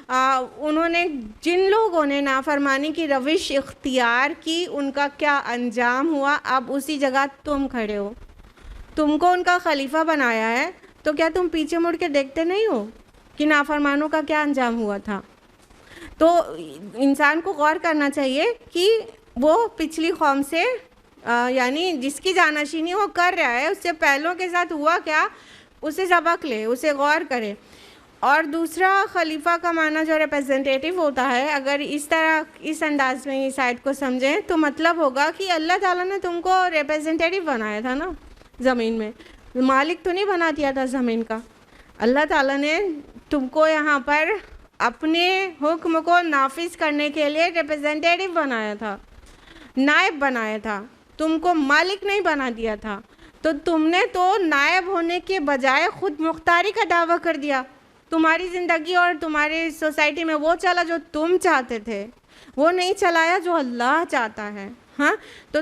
انہوں نے جن لوگوں نے نافرمانی کی روش اختیار کی ان کا کیا انجام ہوا۔ اب اسی جگہ تم کھڑے ہو، تم کو ان کا خلیفہ بنایا ہے، تو کیا تم پیچھے مڑ کے دیکھتے نہیں ہو کہ نافرمانوں کا کیا انجام ہوا تھا؟ تو انسان کو غور کرنا چاہیے کہ وہ پچھلی قوم سے یعنی جس کی جانشینی وہ کر رہا ہے اس سے پہلوں کے ساتھ ہوا کیا، اسے سبق لے، اسے غور کرے۔ اور دوسرا خلیفہ کا معنی جو ریپرزینٹیٹیو ہوتا ہے، اگر اس طرح اس انداز میں اس آیت کو سمجھیں تو مطلب ہوگا کہ اللہ تعالیٰ نے تم کو ریپرزینٹیٹیو بنایا تھا نا زمین میں، مالک تو نہیں بنا دیا تھا زمین کا۔ اللہ تعالیٰ نے تم کو یہاں پر اپنے حکم کو نافذ کرنے کے لیے ریپرزینٹیٹیو بنایا تھا، نائب بنایا تھا، تم کو مالک نہیں بنا دیا تھا۔ تو تم نے تو نائب ہونے کے بجائے خود مختاری کا دعویٰ کر دیا، تمہاری زندگی اور تمہاری سوسائٹی میں وہ چلا جو تم چاہتے تھے، وہ نہیں چلایا جو اللہ چاہتا ہے۔ ہاں تو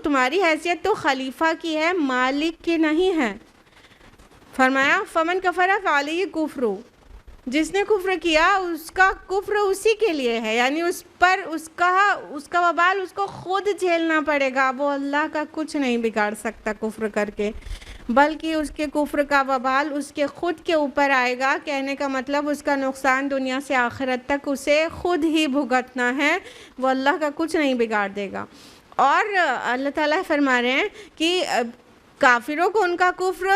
تمہاری حیثیت تو خلیفہ کی ہے، مالک کی نہیں ہے۔ فرمایا فمن کفر فعلیہ کفر، جس نے کفر کیا اس کا کفر اسی کے لیے ہے، یعنی اس پر اس کا وبال اس کو خود جھیلنا پڑے گا، وہ اللہ کا کچھ نہیں بگاڑ سکتا کفر کر کے، بلکہ اس کے کفر کا وبال اس کے خود کے اوپر آئے گا۔ کہنے کا مطلب اس کا نقصان دنیا سے آخرت تک اسے خود ہی بھگتنا ہے، وہ اللہ کا کچھ نہیں بگاڑ دے گا۔ اور اللہ تعالیٰ فرما رہے ہیں کہ کافروں کو ان کا کفر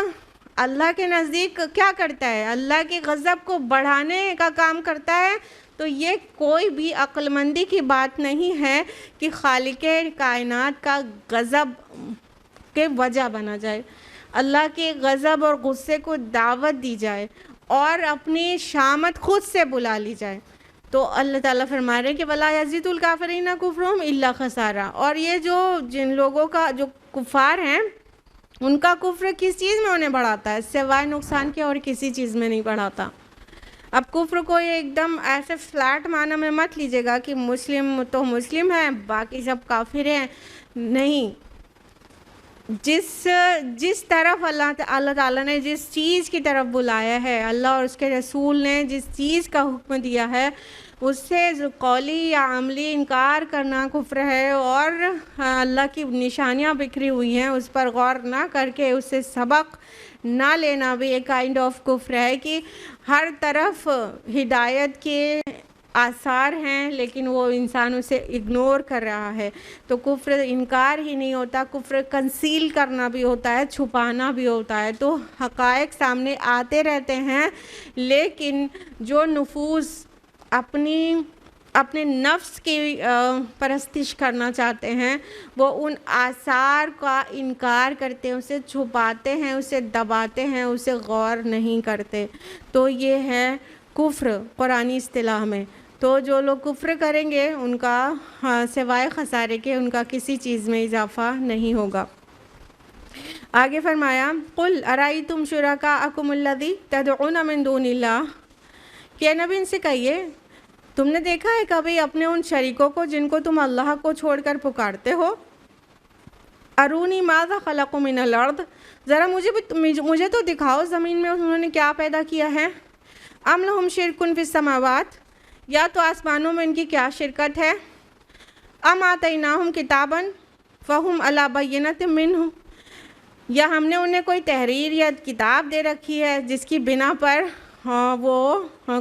اللہ کے نزدیک کیا کرتا ہے؟ اللہ کے غضب کو بڑھانے کا کام کرتا ہے۔ تو یہ کوئی بھی عقل مندی کی بات نہیں ہے کہ خالق کائنات کا غضب کے وجہ بنا جائے، اللہ کے غضب اور غصے کو دعوت دی جائے اور اپنی شامت خود سے بلا لی جائے۔ تو اللہ تعالیٰ فرما رہے ہیں کہ وَلَا يَزِيدُ الْكَافِرِينَ كُفْرُهُمْ إِلَّا خَسَارًا، اور یہ جن لوگوں کا جو کفار ہیں ان کا کفر کس چیز میں انہیں بڑھاتا ہے؟ سوائے نقصان کے اور کسی چیز میں نہیں بڑھاتا۔ اب کفر کو ایک دم ایسے فلیٹ معنی میں مت لیجیے گا کہ مسلم تو مسلم ہے باقی سب کافر ہیں، نہیں۔ جس طرف اللہ تعالیٰ نے جس چیز کی طرف بلایا ہے، اللہ اور اس کے رسول نے جس چیز کا حکم دیا ہے، اس سے قولی یا عملی انکار کرنا کفر ہے، اور اللہ کی نشانیاں بکھری ہوئی ہیں اس پر غور نہ کر کے اس سے سبق نہ لینا بھی ایک کائنڈ آف کفر ہے، کہ ہر طرف ہدایت کے آثار ہیں لیکن وہ انسان اسے اگنور کر رہا ہے۔ تو کفر انکار ہی نہیں ہوتا، کفر کنسیل کرنا بھی ہوتا ہے، چھپانا بھی ہوتا ہے۔ تو حقائق سامنے آتے رہتے ہیں، لیکن جو نفوس اپنے نفس کی پرستش کرنا چاہتے ہیں وہ ان آثار کا انکار کرتے ہیں، اسے چھپاتے ہیں، اسے دباتے ہیں، اسے غور نہیں کرتے۔ تو یہ ہے کفر قرآنی اصطلاح میں۔ تو جو لوگ کفر کریں گے ان کا سوائے خسارے کے ان کا کسی چیز میں اضافہ نہیں ہوگا۔ آگے فرمایا قُلْ أَرَأَيْتُمْ شُرَكَاءَكُمُ الَّذِي تَدْعُونَ مِن دُونِ اللَّهِ، کہ نبی ان سے کہیے تم نے دیکھا ہے کبھی اپنے ان شریکوں کو جن کو تم اللہ کو چھوڑ کر پکارتے ہو؟ ارونی ماذا خلقوا من الارض، ذرا مجھے تو دکھاؤ زمین میں انہوں نے کیا پیدا کیا ہے۔ ام لہم شرک فی السماوات، یا تو آسمانوں میں ان کی کیا شرکت ہے۔ ام آتیناہم کتابا فہم علی بینۃ منہ، یا ہم نے انہیں کوئی تحریر یا کتاب دے رکھی ہے جس کی بنا پر وہ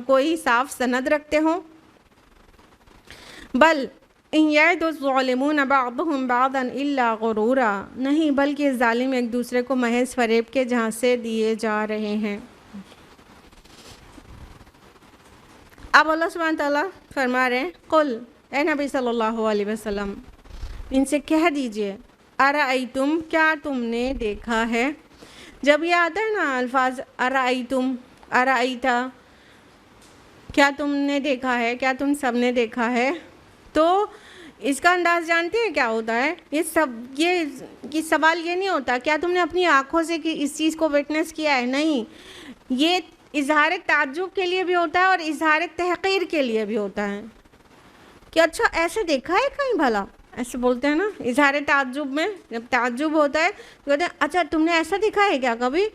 کوئی صاف سند رکھتے ہوں۔ بل ان یعد الظالمون بعضهم بعضا الا غرورا، نہیں بلکہ ظالم ایک دوسرے کو محض فریب کے جھانسے دیے جا رہے ہیں۔ اب اللہ سبحانہ تعالیٰ فرما رہے ہیں قل، اے نبی صلی اللہ علیہ وسلم ان سے کہہ دیجئے ارأیتم، کیا تم نے دیکھا ہے۔ جب یہ آتا ہے نا الفاظ ارأیتم، ارأیتا، کیا تم نے دیکھا ہے، کیا تم سب نے دیکھا ہے، تو اس کا انداز جانتے ہیں کیا ہوتا ہے؟ یہ سوال یہ نہیں ہوتا کیا تم نے اپنی آنکھوں سے اس چیز کو وٹنس کیا ہے، نہیں، یہ اظہار تعجب کے لیے بھی ہوتا ہے اور اظہار تحقیر کے لیے بھی ہوتا ہے کہ اچھا ایسے دیکھا ہے کہیں بھلا، ایسے بولتے ہیں نا اظہار تعجب میں، جب تعجب ہوتا ہے تو کہتے ہیں اچھا تم نے ایسا دیکھا ہے کیا کبھی۔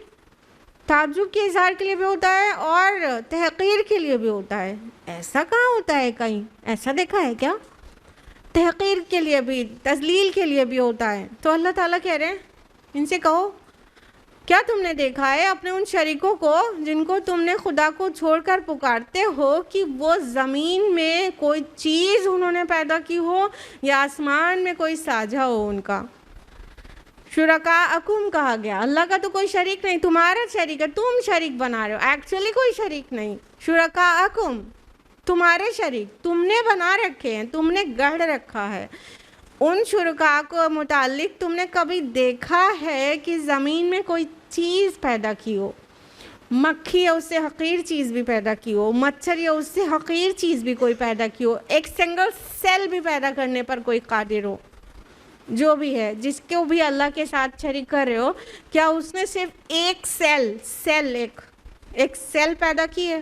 تعجب کے اظہار کے لیے بھی ہوتا ہے اور تحقیر کے لیے بھی ہوتا ہے۔ ایسا کہاں ہوتا ہے کہیں، ایسا دیکھا ہے کیا، تحقیر کے لیے بھی، تذلیل کے لیے بھی ہوتا ہے۔ تو اللہ تعالیٰ کہہ رہے ہیں ان سے کہو کیا تم نے دیکھا ہے اپنے ان شریکوں کو جن کو تم نے خدا کو چھوڑ کر پکارتے ہو کہ وہ زمین میں کوئی چیز انہوں نے پیدا کی ہو یا آسمان میں کوئی ساجھا ہو ان کا۔ شرکاءکم کہا گیا، اللہ کا تو کوئی شریک نہیں، تمہارا شریک ہے، تم شریک بنا رہے ہو، ایکچولی کوئی شریک نہیں۔ شرکاءکم تمہارے شریک تم نے بنا رکھے ہیں، تم نے گڑھ رکھا ہے۔ ان شرکاء کو متعلق تم نے کبھی دیکھا ہے کہ زمین میں کوئی چیز پیدا کی ہو، مکھی یا اس سے حقیر چیز بھی پیدا کی ہو، مچھر یا اس سے حقیر چیز بھی کوئی پیدا کی ہو، ایک سنگل سیل بھی پیدا کرنے پر کوئی قادر ہو، جو بھی ہے جس کو بھی اللہ کے ساتھ شریک کر رہے ہو، کیا اس نے صرف ایک سیل ایک سیل پیدا کی ہے؟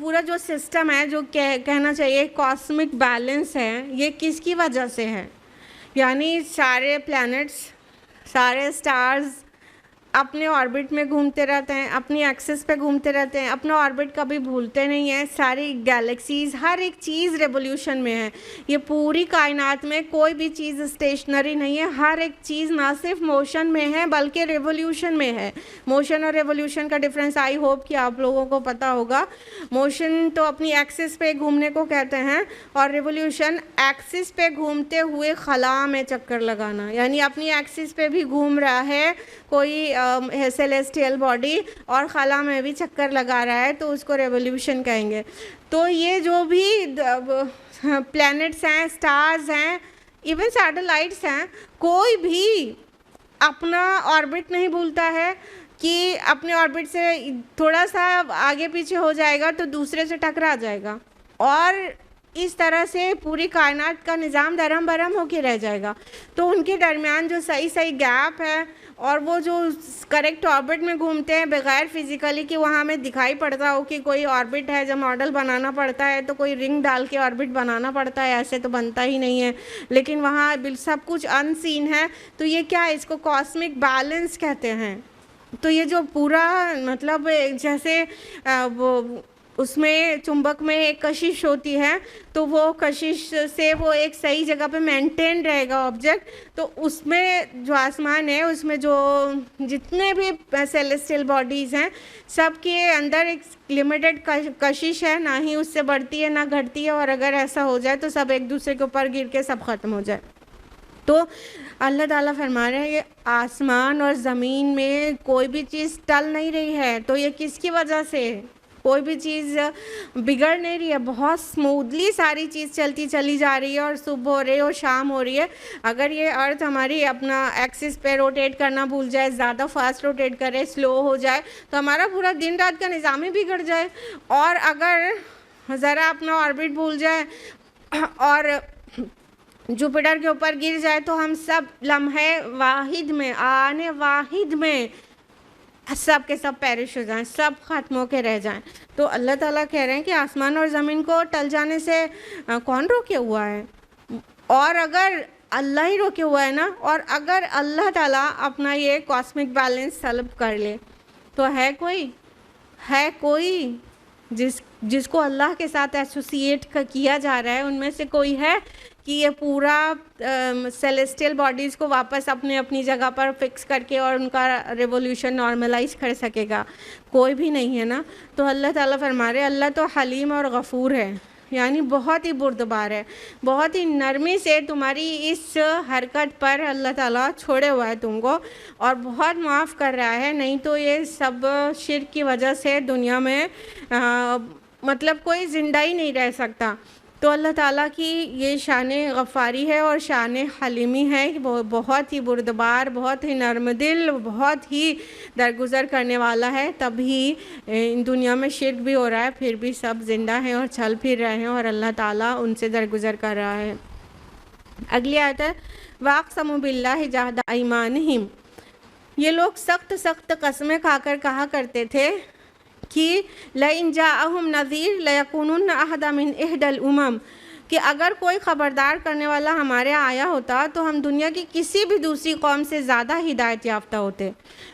پورا جو سسٹم ہے جو کہنا چاہیے کاسمک بیلنس ہے، یہ کس کی وجہ سے ہے؟ یعنی سارے پلانٹس، سارے اسٹارز اپنے آربٹ میں گھومتے رہتے ہیں، اپنی ایکسس پہ گھومتے رہتے ہیں، اپنا آربٹ کبھی بھولتے نہیں ہیں. ساری گیلیکسیز، ہر ایک چیز ریولیوشن میں ہے. یہ پوری کائنات میں کوئی بھی چیز اسٹیشنری نہیں ہے. ہر ایک چیز نہ صرف موشن میں ہے بلکہ ریولیوشن میں ہے. موشن اور ریولیوشن کا ڈفرینس آئی ہوپ کہ آپ لوگوں کو پتہ ہوگا. موشن تو اپنی ایکسس پہ گھومنے کو کہتے ہیں، اور ریولیوشن ایکسس پہ گھومتے ہوئے خلا میں چکر لگانا. یعنی اپنی ایکسس پہ بھی گھوم رہا ہے کوئی سیلیسٹیل باڈی اور خلا میں بھی چکر لگا رہا ہے، تو اس کو ریولیوشن کہیں گے. تو یہ جو بھی پلینٹس ہیں، اسٹارز ہیں، ایون سیٹلائٹس ہیں، کوئی بھی اپنا آربٹ نہیں بھولتا ہے کہ اپنے آربٹ سے تھوڑا سا آگے پیچھے ہو جائے گا تو دوسرے سے ٹکرا جائے گا، اور اس طرح سے پوری کائنات کا نظام درہم برہم ہو کے رہ جائے گا. تو ان کے درمیان جو صحیح گیپ ہے، اور وہ جو کریکٹ آربٹ میں گھومتے ہیں بغیر فزیکلی کہ وہاں ہمیں دکھائی پڑتا ہو کہ کوئی آربٹ ہے. جب ماڈل بنانا پڑتا ہے تو کوئی رنگ ڈال کے آربٹ بنانا پڑتا ہے، ایسے تو بنتا ہی نہیں ہے. لیکن وہاں سب کچھ ان سین ہے. تو یہ کیا ہے؟ اس کو کاسمک بیلنس کہتے ہیں. تو یہ جو پورا مطلب جیسے وہ اس میں چمبک میں ایک کشش ہوتی ہے، تو وہ کشش سے وہ ایک صحیح جگہ پہ مینٹین رہے گا آبجیکٹ. تو اس میں جو آسمان ہے، اس میں جو جتنے بھی سیلیسٹیل باڈیز ہیں، سب کے اندر ایک لمیٹڈ کشش ہے، نہ ہی اس سے بڑھتی ہے نہ گھٹتی ہے. اور اگر ایسا ہو جائے تو سب ایک دوسرے کے اوپر گر کے سب ختم ہو جائے. تو اللہ تعالیٰ فرما رہے ہیں یہ آسمان اور زمین میں کوئی بھی چیز ٹل نہیں رہی ہے. تو یہ کس کی وجہ سے؟ کوئی بھی چیز بگڑ نہیں رہی ہے، بہت سموتھلی ساری چیز چلتی چلی جا رہی ہے، اور صبح ہو رہی ہے اور شام ہو رہی ہے. اگر یہ ارتھ ہماری اپنا ایکسس پہ روٹیٹ کرنا بھول جائے، زیادہ فاسٹ روٹیٹ کرے، سلو ہو جائے، تو ہمارا پورا دن رات کا نظام ہی بگڑ جائے. اور اگر ذرا اپنا آربٹ بھول جائے اور جوپیٹر کے اوپر گر جائے، تو ہم سب لمحے واحد میں، آنے واحد میں سب کے سب پیرش ہو جائیں، سب ختم ہو کے رہ جائیں. تو اللہ تعالیٰ کہہ رہے ہیں کہ آسمان اور زمین کو ٹل جانے سے کون روکے ہوا ہے؟ اور اگر اللہ ہی روکے ہوا ہے نا، اور اگر اللہ تعالیٰ اپنا یہ کاسمک بیلنس سلب کر لے، تو ہے کوئی جس کو اللہ کے ساتھ ایسوسیٹ کیا جا رہا ہے؟ ان میں سے کوئی ہے کہ یہ پورا سیلیسٹیل باڈیز کو واپس اپنی جگہ پر فکس کر کے اور ان کا ریولیوشن نارملائز کر سکے گا؟ کوئی بھی نہیں ہے نا. تو اللہ تعالیٰ فرما رہے اللہ تو حلیم اور غفور ہے، یعنی بہت ہی بردبار ہے، بہت ہی نرمی سے تمہاری اس حرکت پر اللہ تعالیٰ چھوڑے ہوا ہے تم کو، اور بہت معاف کر رہا ہے. نہیں تو یہ سب شرک کی وجہ سے دنیا میں مطلب کوئی زندہ ہی نہیں رہ سکتا. تو اللہ تعالیٰ کی یہ شان غفاری ہے اور شان حلیمی ہے کہ وہ بہت ہی بردبار، بہت ہی نرم دل، بہت ہی درگزر کرنے والا ہے. تبھی دنیا میں شرک بھی ہو رہا ہے، پھر بھی سب زندہ ہیں اور چل پھر رہے ہیں، اور اللہ تعالیٰ ان سے درگزر کر رہا ہے. اگلی آیت ہے وَأَقْسَمُوا بِاللَّهِ جَهْدَ أَيْمَانِهِمْ. یہ لوگ سخت قسمیں کھا کر کہا کرتے تھے کہ لَإِن جَاءَهُمْ نَذِيرٌ لَيَكُونُنَّ أَهْدَىٰ مِنْ إِحْدَى الْأُمَمِ، کہ اگر کوئی خبردار کرنے والا ہمارے آیا ہوتا تو ہم دنیا کی کسی بھی دوسری قوم سے زیادہ ہدایت یافتہ ہوتے.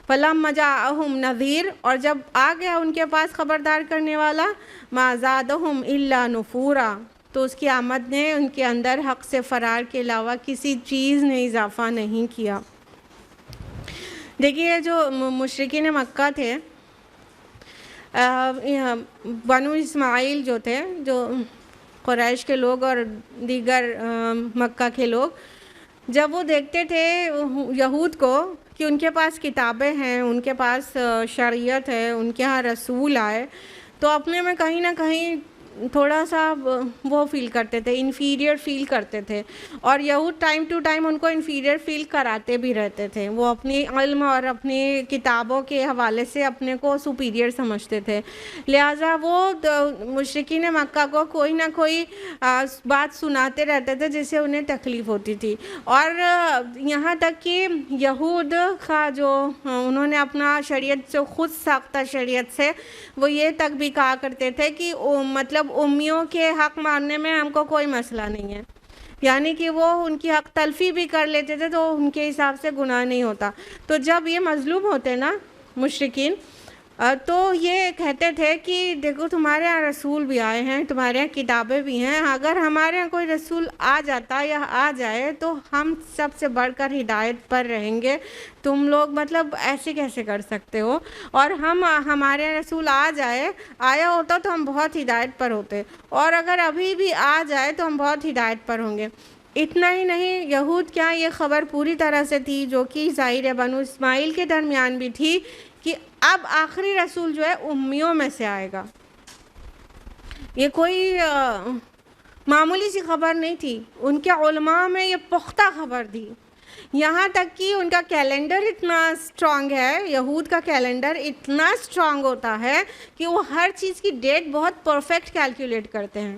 فَلَمَّا جَاءَهُمْ نَذِيرٌ، اور جب آ گیا ان کے پاس خبردار کرنے والا، مَا زَادَهُمْ إِلَّا نُفُورًا، تو اس کی آمد نے ان کے اندر حق سے فرار کے علاوہ کسی چیز نے اضافہ نہیں کیا. دیکھیے جو مشرکین مکہ تھے، بنو اسماعیل جو تھے، جو قریش کے لوگ اور دیگر مکہ کے لوگ، جب وہ دیکھتے تھے یہود کو کہ ان کے پاس کتابیں ہیں، ان کے پاس شریعت ہے، ان کے ہاں رسول آئے، تو اپنے میں کہیں نہ کہیں تھوڑا سا وہ فیل کرتے تھے، انفیریئر فیل کرتے تھے، اور یہود ٹائم ٹو ٹائم ان کو انفیریئر فیل کراتے بھی رہتے تھے. وہ اپنی علم اور اپنی کتابوں کے حوالے سے اپنے کو سپیریئر سمجھتے تھے، لہٰذا وہ مشرکین مکہ کو کوئی نہ کوئی بات سناتے رہتے تھے جس سے انہیں تکلیف ہوتی تھی. اور یہاں تک کہ یہود کا جو انہوں نے اپنا شریعت جو خود ساختہ شریعت سے وہ یہ تک بھی کہا کرتے تھے کہ مطلب امیوں کے حق ماننے میں ہم کو کوئی مسئلہ نہیں ہے، یعنی کہ وہ ان کی حق تلفی بھی کر لیتے تھے تو ان کے حساب سے گناہ نہیں ہوتا. تو جب یہ مظلوم ہوتے نا مشرکین، تو یہ کہتے تھے کہ دیکھو تمہارے یہاں رسول بھی آئے ہیں، تمہارے یہاں کتابیں بھی ہیں، اگر ہمارے یہاں کوئی رسول آ جاتا یا آ جائے تو ہم سب سے بڑھ کر ہدایت پر رہیں گے، تم لوگ مطلب ایسے کیسے کر سکتے ہو؟ اور ہمارے یہاں رسول آیا ہوتا تو ہم بہت ہدایت پر ہوتے، اور اگر ابھی بھی آ جائے تو ہم بہت ہدایت پر ہوں گے. اتنا ہی نہیں، یہود کیا یہ خبر پوری طرح سے تھی جو کہ ظاہر بنو اسماعیل کے درمیان بھی تھی کہ اب آخری رسول جو ہے امیوں میں سے آئے گا. یہ کوئی معمولی سی خبر نہیں تھی، ان کے علماء میں یہ پختہ خبر تھی. یہاں تک کہ ان کا کیلنڈر اتنا اسٹرانگ ہے، یہود کا کیلنڈر اتنا اسٹرانگ ہوتا ہے کہ وہ ہر چیز کی ڈیٹ بہت پرفیکٹ کیلکولیٹ کرتے ہیں.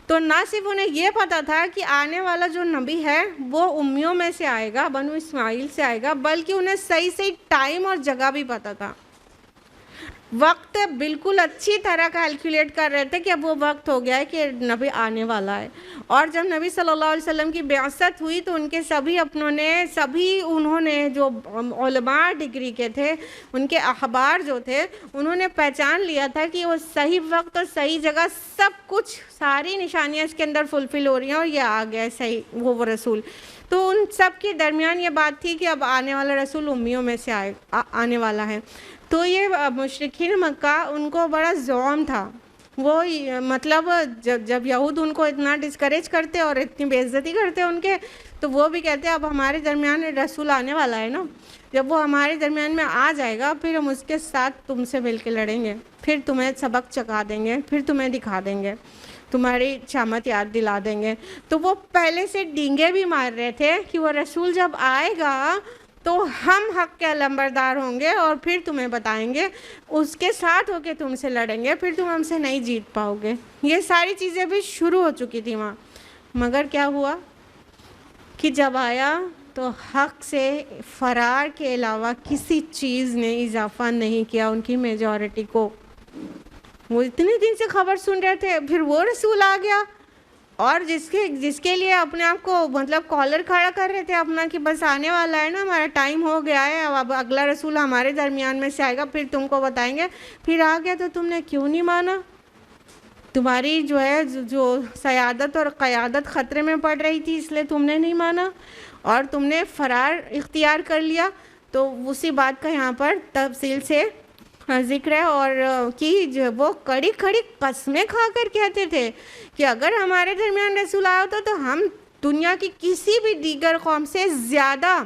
تو نہ صرف انہیں یہ پتہ تھا کہ آنے والا جو نبی ہے وہ امیوں میں سے آئے گا، بنو اسماعیل سے آئے گا، بلکہ انہیں صحیح ٹائم اور جگہ بھی پتہ تھا. وقت بالکل اچھی طرح کیلکولیٹ کر رہے تھے کہ اب وہ وقت ہو گیا ہے کہ نبی آنے والا ہے. اور جب نبی صلی اللہ علیہ وسلم کی بعثت ہوئی تو ان کے انہوں نے جو علماء ڈگری کے تھے، ان کے احبار جو تھے، انہوں نے پہچان لیا تھا کہ وہ صحیح وقت اور صحیح جگہ سب کچھ ساری نشانیاں اس کے اندر فلفل ہو رہی ہیں اور یہ آ گیا ہے صحیح وہ رسول. تو ان سب کے درمیان یہ بات تھی کہ اب آنے والا رسول امیوں میں سے آنے والا ہے. تو یہ مشرکین مکہ ان کو بڑا زوم تھا. وہ مطلب جب یہود ان کو اتنا ڈسکریج کرتے اور اتنی بے عزتی کرتے ان کے، تو وہ بھی کہتے اب ہمارے درمیان رسول آنے والا ہے نا، جب وہ ہمارے درمیان میں آ جائے گا پھر ہم اس کے ساتھ تم سے مل کے لڑیں گے، پھر تمہیں سبق چکھا دیں گے، پھر تمہیں دکھا دیں گے، تمہاری شامت یاد دلا دیں گے. تو وہ پہلے سے ڈینگے بھی مار رہے تھے کہ وہ رسول جب آئے گا تو ہم حق کے علمبردار ہوں گے اور پھر تمہیں بتائیں گے، اس کے ساتھ ہو کے تم سے لڑیں گے، پھر تم ہم سے نہیں جیت پاؤ گے. یہ ساری چیزیں بھی شروع ہو چکی تھی وہاں. مگر کیا ہوا کہ جب آیا تو حق سے فرار کے علاوہ کسی چیز نے اضافہ نہیں کیا ان کی میجورٹی کو. وہ اتنے دن سے خبر سن رہے تھے، پھر وہ رسول آ گیا اور جس کے لیے اپنے آپ کو مطلب کالر کھڑا کر رہے تھے اپنا کہ بس آنے والا ہے نا، ہمارا ٹائم ہو گیا ہے، اب اگلا رسول ہمارے درمیان میں سے آئے گا، پھر تم کو بتائیں گے. پھر آ گیا تو تم نے کیوں نہیں مانا؟ تمہاری جو ہے جو سیادت اور قیادت خطرے میں پڑ رہی تھی، اس لیے تم نے نہیں مانا اور تم نے فرار اختیار کر لیا. تو اسی بات کا یہاں پر تفصیل سے ذکر ہے، اور کہ وہ کڑی کڑی قسمیں کھا کر کہتے تھے کہ اگر ہمارے درمیان رسول آیا ہوتا تو ہم دنیا کی کسی بھی دیگر قوم سے زیادہ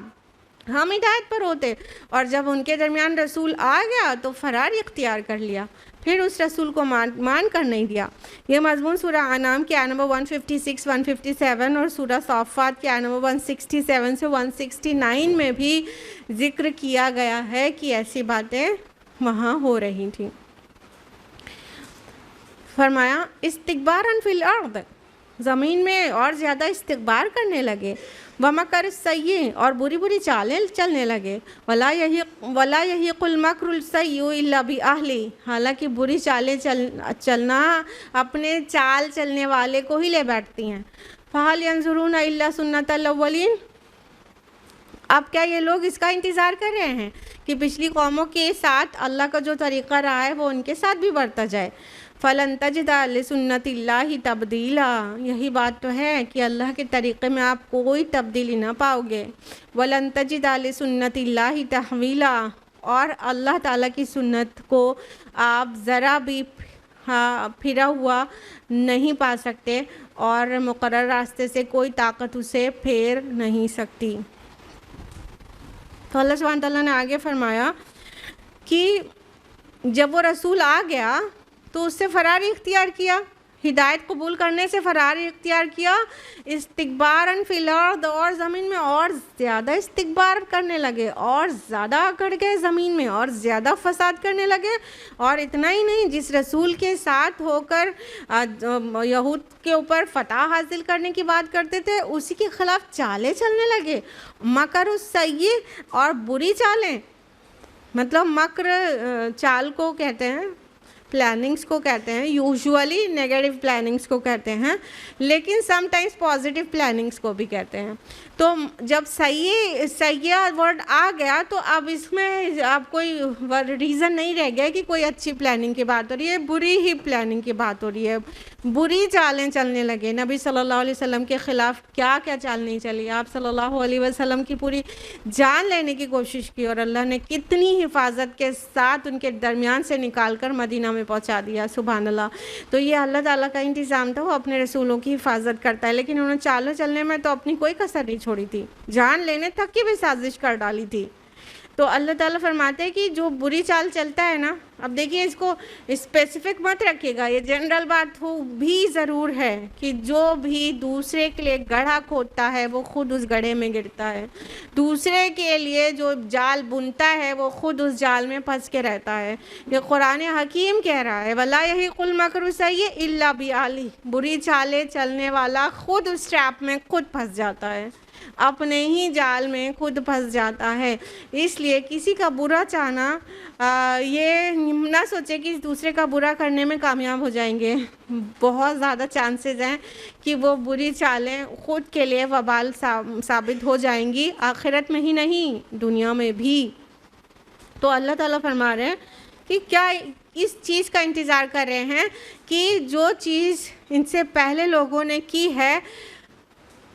ہم ہدایت پر ہوتے، اور جب ان کے درمیان رسول آ گیا تو فرار اختیار کر لیا، پھر اس رسول کو مان کر نہیں دیا. یہ مضمون سورہ انعام کے آیت نمبر 156 157 اور سورہ صافات کے آیت نمبر 167 سے 169 میں بھی ذکر کیا گیا ہے کہ ایسی باتیں وہاں ہو رہی تھیں. فرمایا استکباراً فی الارض، زمین میں اور زیادہ استکبار کرنے لگے، ومکر السیئ، اور بری بری چالیں چلنے لگے، ولا یحیق المکر السیئ الا باہلہ، حالانکہ بری چالیں چلنا اپنے چال چلنے والے کو ہی لے بیٹھتی ہیں. فہل ینظرون الا سنت الاولین، اب کیا یہ لوگ اس کا انتظار کر رہے ہیں کہ پچھلی قوموں کے ساتھ اللہ کا جو طریقہ رہا ہے وہ ان کے ساتھ بھی بڑھتا جائے. فَلَن تَجِدَ لِسُنَّتِ اللَّهِ تَبْدِيلًا، یہی بات تو ہے کہ اللہ کے طریقے میں آپ کوئی تبدیلی نہ پاؤ گے. وَلَن تَجِدَ لِسُنَّتِ اللَّهِ تَحْوِيلًا، اور اللہ تعالیٰ کی سنت کو آپ ذرا بھی پھرا ہوا نہیں پا سکتے اور مقرر راستے سے کوئی طاقت اسے پھیر نہیں سکتی. تو اللہ سبحانہ تعالیٰ نے آگے فرمایا کہ جب وہ رسول آ گیا تو اس سے فرار اختیار کیا، ہدایت قبول کرنے سے فرار اختیار کیا، استکبارن فی الارض، اور زمین میں اور زیادہ استکبار کرنے لگے، اور زیادہ اکڑ گئے زمین میں، اور زیادہ فساد کرنے لگے۔ اور اتنا ہی نہیں، جس رسول کے ساتھ ہو کر یہود کے اوپر فتح حاصل کرنے کی بات کرتے تھے، اسی کے خلاف چالیں چلنے لگے، مکر السیئ، اور بری چالیں، مطلب مکر چال کو کہتے ہیں، پلاننگز کو کہتے ہیں، یوزولی نیگیٹو پلاننگز کو کہتے ہیں، لیکن سم ٹائمز پازیٹیو پلاننگز کو بھی کہتے ہیں۔ تو جب سیئہ ورڈ آ گیا تو اب اس میں اب کوئی ریزن نہیں رہ گیا کہ کوئی اچھی پلاننگ کی بات ہو رہی ہے، بری ہی پلاننگ کی بات ہو رہی ہے، بری چالیں چلنے لگے۔ نبی صلی اللہ علیہ وسلم کے خلاف کیا کیا چال نہیں چلی، آپ صلی اللہ علیہ وسلم کی پوری جان لینے کی کوشش کی، اور اللہ نے کتنی حفاظت کے ساتھ ان کے درمیان سے نکال کر مدینہ میں پہنچا دیا، سبحان اللہ۔ تو یہ اللہ تعالیٰ کا انتظام تھا، وہ اپنے رسولوں کی حفاظت کرتا ہے، لیکن انہوں نے چالوں چلنے میں تو اپنی کوئی کسر نہیں چھوڑی تھی، جان لینے تک کی بھی سازش کر ڈالی تھی۔ تو اللہ تعالیٰ فرماتے ہیں کہ جو بری چال چلتا ہے نا، اب دیکھیے اس کو اسپیسیفک مت رکھیے گا، یہ جنرل بات ہو بھی ضرور ہے کہ جو بھی دوسرے کے لیے گڑھا کھودتا ہے وہ خود اس گڑھے میں گرتا ہے، دوسرے کے لیے جو جال بنتا ہے وہ خود اس جال میں پھنس کے رہتا ہے۔ یہ قرآن حکیم کہہ رہا ہے، وَلَا يَحِقُّ الْمَكْرُ السَّيِّئُ إِلَّا بِأَهْلِهِ، بری چالیں چلنے والا خود اس ٹریپ میں خود پھنس جاتا ہے، اپنے ہی جال میں خود پھنس جاتا ہے۔ اس لیے کسی کا برا چاہنا یہ نہ سوچے کہ دوسرے کا برا کرنے میں کامیاب ہو جائیں گے، بہت زیادہ چانسز ہیں کہ وہ بری چالیں خود کے لیے وبال ثابت ہو جائیں گی، آخرت میں ہی نہیں دنیا میں بھی۔ تو اللہ تعالیٰ فرما رہے ہیں کہ کیا اس چیز کا انتظار کر رہے ہیں کہ جو چیز ان سے پہلے لوگوں نے کی ہے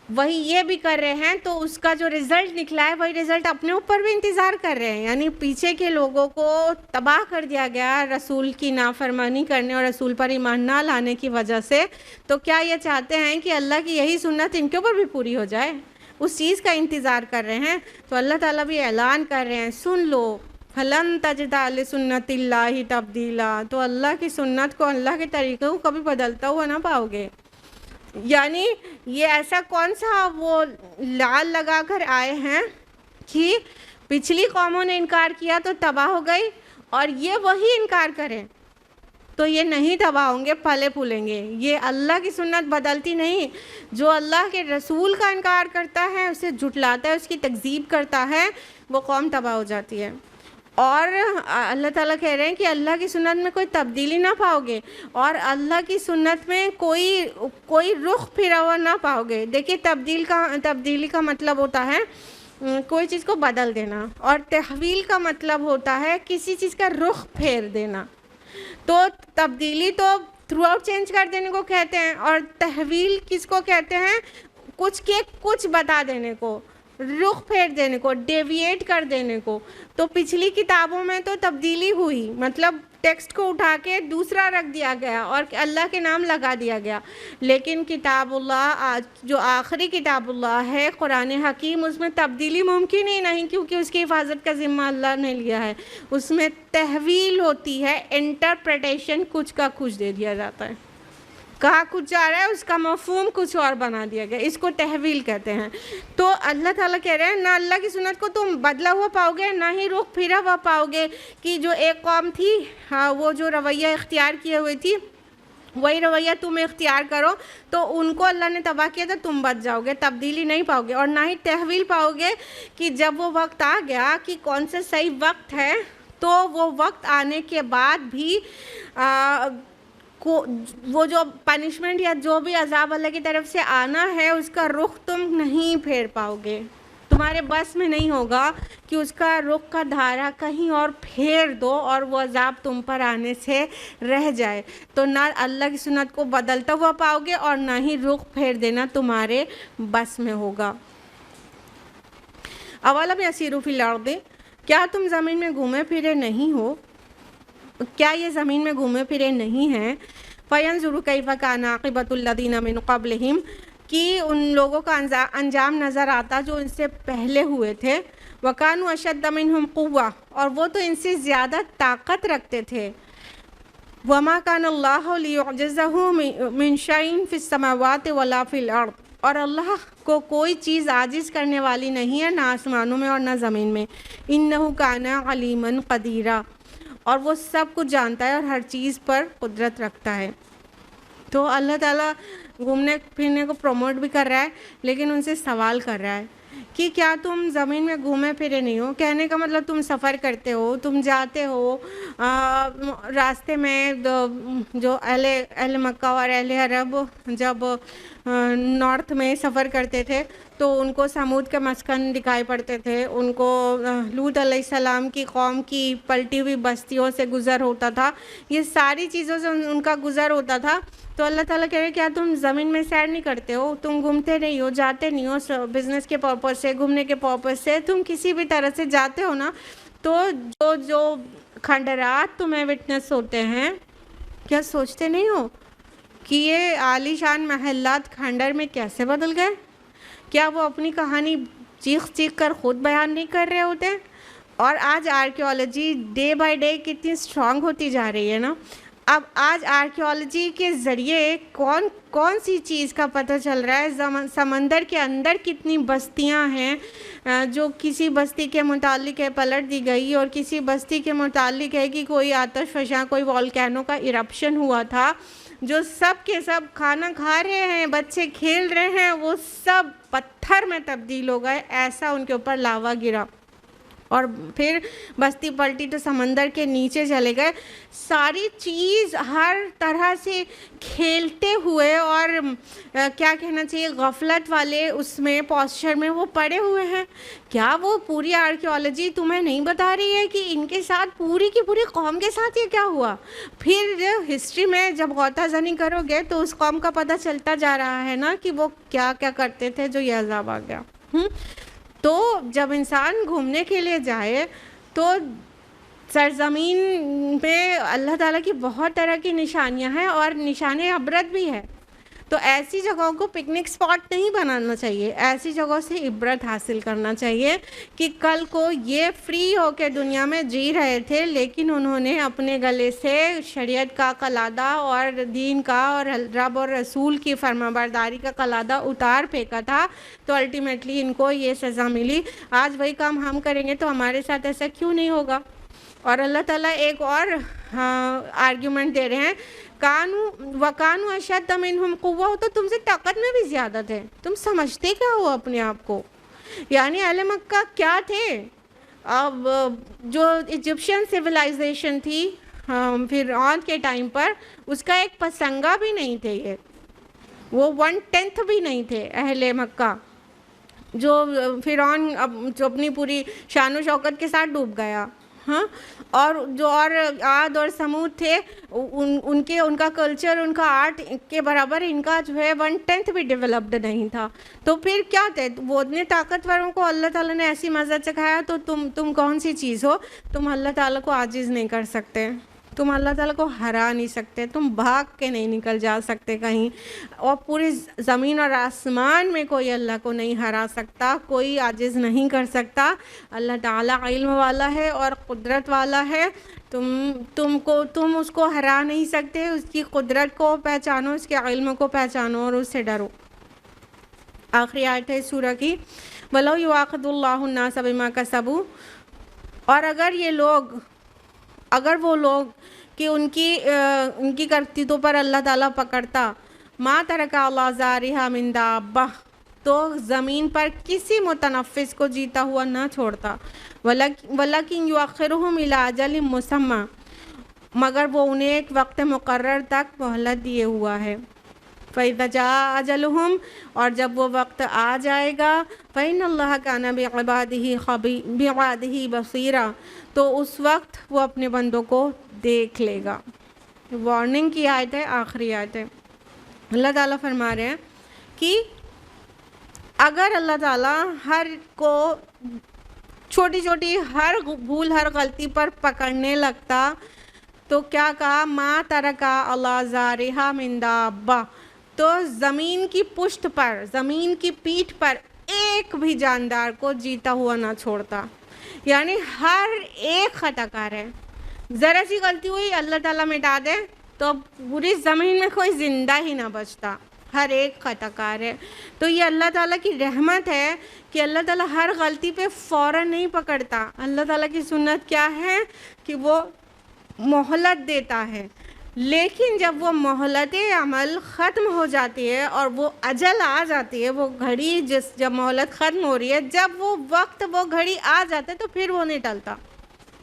وہی یہ بھی کر رہے ہیں، تو اس کا جو رزلٹ نکلا ہے وہی رزلٹ اپنے اوپر بھی انتظار کر رہے ہیں، یعنی پیچھے کے لوگوں کو تباہ کر دیا گیا رسول کی نافرمانی کرنے اور رسول پر ایمان نہ لانے کی وجہ سے، تو کیا یہ چاہتے ہیں کہ اللہ کی یہی سنت ان کے اوپر بھی پوری ہو جائے؟ اس چیز کا انتظار کر رہے ہیں۔ تو اللہ تعالیٰ بھی اعلان کر رہے ہیں، سن لو، فَلَن تَجِدَ لِسُنَّتِ اللَّهِ تَبْدِيلًا، تو اللہ کی سنت کو، اللہ کے طریقے کو کبھی بدلتا ہوا نہ پاؤ گے۔ یعنی یہ ایسا کون سا وہ لال لگا کر آئے ہیں کہ پچھلی قوموں نے انکار کیا تو تباہ ہو گئی، اور یہ وہی انکار کریں تو یہ نہیں تباہ ہوں گے، پھلے پھولیں گے۔ یہ اللہ کی سنت بدلتی نہیں، جو اللہ کے رسول کا انکار کرتا ہے، اسے جھٹلاتا ہے، اس کی تکذیب کرتا ہے، وہ قوم تباہ ہو جاتی ہے۔ اور اللہ تعالیٰ کہہ رہے ہیں کہ اللہ کی سنت میں کوئی تبدیلی نہ پاؤ گے، اور اللہ کی سنت میں کوئی رخ پھرا ہوا نہ پاؤ گے۔ دیکھیے تبدیلی کا مطلب ہوتا ہے کوئی چیز کو بدل دینا، اور تحویل کا مطلب ہوتا ہے کسی چیز کا رخ پھیر دینا۔ تو تبدیلی تو تھرو آؤٹ چینج کر دینے کو کہتے ہیں، اور تحویل کس کو کہتے ہیں؟ کچھ بتا دینے کو، رخ پھیر دینے کو، ڈیویٹ کر دینے کو۔ تو پچھلی کتابوں میں تو تبدیلی ہوئی، مطلب ٹیکسٹ کو اٹھا کے دوسرا رکھ دیا گیا اور اللہ کے نام لگا دیا گیا، لیکن کتاب اللہ جو آخری کتاب اللہ ہے قرآن حکیم، اس میں تبدیلی ممکن ہی نہیں، کیونکہ اس کی حفاظت کا ذمہ اللہ نے لیا ہے۔ اس میں تحویل ہوتی ہے، انٹرپریٹیشن، کچھ کا کچھ دے دیا جاتا ہے، کہا کچھ جا رہا ہے، اس کا مفہوم کچھ اور بنا دیا گیا، اس کو تحویل کہتے ہیں۔ تو اللہ تعالیٰ کہہ رہے ہیں نہ اللہ کی سنت کو تم بدلا ہوا پاؤ گے، نہ ہی رخ پھرا ہوا پاؤ گے، کہ جو ایک قوم تھی وہ جو رویہ اختیار کیے ہوئی تھی وہی رویہ تم اختیار کرو، تو ان کو اللہ نے تباہ کیا تو تم بچ جاؤ گے، تبدیلی نہیں پاؤ گے، اور نہ ہی تحویل پاؤ گے کہ جب وہ وقت آ گیا کہ کون سا صحیح وقت ہے، تو وہ وقت آنے کے بعد بھی وہ جو پنشمنٹ یا جو بھی عذاب اللہ کی طرف سے آنا ہے اس کا رخ تم نہیں پھیر پاؤ گے، تمہارے بس میں نہیں ہوگا کہ اس کا رخ کا دھارا کہیں اور پھیر دو اور وہ عذاب تم پر آنے سے رہ جائے۔ تو نہ اللہ کی سنت کو بدلتا ہوا پاؤ گے اور نہ ہی رخ پھیر دینا تمہارے بس میں ہوگا۔ اولم یسیروا فی الارض، کیا تم زمین میں گھومے پھرے نہیں ہو؟ کیا یہ زمین میں گھومے پھرے نہیں ہیں؟ فینظروا کیف کان عاقبۃ الذین من قبلہم، کہ ان لوگوں کا انجام نظر آتا جو ان سے پہلے ہوئے تھے۔ وکانوا اشد منہم قوہ، اور وہ تو ان سے زیادہ طاقت رکھتے تھے۔ وما کان اللہ لیعجزہ من شیء فی السماوات ولا فی الارض، اور اللہ کو کوئی چیز عاجز کرنے والی نہیں ہے، نہ آسمانوں میں اور نہ زمین میں. انہ کان علیما قدیرا، اور وہ سب کچھ جانتا ہے اور ہر چیز پر قدرت رکھتا ہے. تو اللہ تعالیٰ گھومنے پھرنے کو پروموٹ بھی کر رہا ہے، لیکن ان سے سوال کر رہا ہے کہ کیا تم زمین میں گھومے پھرے نہیں ہو؟ کہنے کا مطلب تم سفر کرتے ہو، تم جاتے ہو راستے میں. جو اہل مکہ اور اہل عرب جب نارتھ میں سفر کرتے تھے تو ان کو سمود کے مسکن دکھائی پڑتے تھے، ان کو لوط علیہ السلام کی قوم کی پلٹی ہوئی بستیوں سے گزر ہوتا تھا، یہ ساری چیزوں سے ان کا گزر ہوتا تھا. تو اللہ تعالیٰ کہہ رہے کیا تم زمین میں سیر نہیں کرتے ہو؟ تم گھومتے نہیں ہو، جاتے نہیں ہو بزنس کے پرپز سے، گھومنے کے پرپز سے، تم کسی بھی طرح سے جاتے ہو نا، تو جو کھنڈرات تمہیں وٹنس ہوتے ہیں، کیا سوچتے نہیں ہو کہ یہ عالی شان محلات کھنڈر میں کیسے بدل گئے؟ کیا وہ اپنی کہانی چیخ چیخ کر خود بیان نہیں کر رہے ہوتے؟ اور آج آرکیولوجی ڈے بائی ڈے کتنی اسٹرانگ ہوتی جا رہی ہے نا. اب آج آرکیولوجی کے ذریعے کون سی چیز کا پتہ چل رہا ہے، سمندر کے اندر کتنی بستیاں ہیں جو کسی بستی کے متعلق ہے پلٹ دی گئی، اور کسی بستی کے متعلق ہے کہ کوئی آتش فشاں کوئی والکینو کا ایرپشن ہوا تھا، جو سب کے سب کھانا کھا رہے ہیں، بچے کھیل رہے ہیں، وہ سب پتھر میں تبدیل ہو گئے، ایسا ان کے اوپر لاوا گرا اور پھر بستی پلٹی تو سمندر کے نیچے چلے گئے. ساری چیز ہر طرح سے کھیلتے ہوئے اور کیا کہنا چاہیے غفلت والے اس میں پوسچر میں وہ پڑے ہوئے ہیں. کیا وہ پوری آرکیولوجی تمہیں نہیں بتا رہی ہے کہ ان کے ساتھ پوری کی پوری قوم کے ساتھ یہ کیا ہوا؟ پھر ہسٹری میں جب غوطہ زنی کرو گے تو اس قوم کا پتہ چلتا جا رہا ہے نا کہ وہ کیا کیا کرتے تھے جو یہ عذاب آ گیا. تو جب انسان گھومنے کے لیے جائے تو سرزمین پہ اللہ تعالیٰ کی بہت طرح کی نشانیاں ہیں اور نشان عبرت بھی ہے. تو ایسی جگہوں کو پکنک اسپاٹ نہیں بنانا چاہیے، ایسی جگہوں سے عبرت حاصل کرنا چاہیے کہ کل کو یہ فری ہو کے دنیا میں جی رہے تھے، لیکن انہوں نے اپنے گلے سے شریعت کا قلادہ اور دین کا اور رب اور رسول کی فرمانبرداری کا قلادہ اتار پھینکا تھا، تو الٹیمیٹلی ان کو یہ سزا ملی. آج وہی کام ہم کریں گے تو ہمارے ساتھ ایسا کیوں نہیں ہوگا؟ اور اللہ تعالیٰ ایک اور آرگیومنٹ دے رہے ہیں، وَكَانُوا أَشَدَّ مِنْهُمْ قُوَّةً، تو تم سے طاقت میں بھی زیادہ تھے. تم سمجھتے کیا ہو اپنے آپ کو؟ یعنی اہل مکہ کیا تھے؟ اب جو ایجپشین سویلائزیشن تھی فرعون کے ٹائم پر، اس کا ایک پسنگا بھی نہیں تھے، وہ 1/10 بھی نہیں تھے اہل مکہ. جو فرعون جو اپنی پوری شان و شوکت کے ساتھ ڈوب گیا، ہاں، اور جو اور عاد اور سمود تھے ان کا کلچر ان کا آرٹ کے برابر ان کا جو ہے 1/10 بھی ڈیولپڈ نہیں تھا. تو پھر کیا تھے وہ اتنے طاقتوروں کو اللہ تعالیٰ نے ایسی مزہ چکھایا، تو تم کون سی چیز ہو؟ تم اللہ تعالیٰ کو عاجز نہیں کر سکتے، تم اللہ تعالیٰ کو ہرا نہیں سکتے، تم بھاگ کے نہیں نکل جا سکتے کہیں، اور پوری زمین اور آسمان میں کوئی اللہ کو نہیں ہرا سکتا، کوئی عاجز نہیں کر سکتا. اللہ تعالیٰ علم والا ہے اور قدرت والا ہے. تم اس کو ہرا نہیں سکتے. اس کی قدرت کو پہچانو، اس کے علم کو پہچانو اور اس سے ڈرو. آخری آیت ہے سورہ کی، وَلَوْ يُؤَاخِذُ اللَّهُ النَّاسَ بِمَا كَسَبُوا، اور اگر وہ لوگ کہ ان کی کرتوتوں پر اللہ تعالیٰ پکڑتا، ما ترک علی ظہرہا من دابہ، تو زمین پر کسی متنفس کو جیتا ہوا نہ چھوڑتا. ولیکن یؤخرہم الی اجل مسمى، مگر وہ انہیں ایک وقت مقرر تک مہلت دیے ہوا ہے. فَإِذَا جَاءَ أَجَلُهُمْ، اور جب وہ وقت آ جائے گا، فَإِنَّ اللَّهَ كَانَ بِعِبَادِهِ بَصِيرًا، تو اس وقت وہ اپنے بندوں کو دیکھ لے گا. وارننگ کی آیت ہے، آخری آیت ہے. اللہ تعالیٰ فرما رہے ہیں کہ اگر اللہ تعالیٰ ہر کو چھوٹی چھوٹی ہر بھول ہر غلطی پر پکڑنے لگتا تو کیا کہا، ما ترکا علی ظہرہا من دابہ، تو زمین کی پشت پر، زمین کی پیٹھ پر ایک بھی جاندار کو جیتا ہوا نہ چھوڑتا. یعنی ہر ایک خطا کار ہے، ذرا سی غلطی ہوئی اللہ تعالیٰ مٹا دے تو پوری زمین میں کوئی زندہ ہی نہ بچتا، ہر ایک خطا کار ہے۔ تو یہ اللہ تعالیٰ کی رحمت ہے کہ اللہ تعالیٰ ہر غلطی پہ فوراً نہیں پکڑتا۔ اللہ تعالیٰ کی سنت کیا ہے کہ وہ مہلت دیتا ہے، لیکن جب وہ مہلت عمل ختم ہو جاتی ہے اور وہ اجل آ جاتی ہے، وہ گھڑی جب مہلت ختم ہو رہی ہے، جب وہ وقت وہ گھڑی آ جاتا ہے تو پھر وہ نہیں ٹلتا،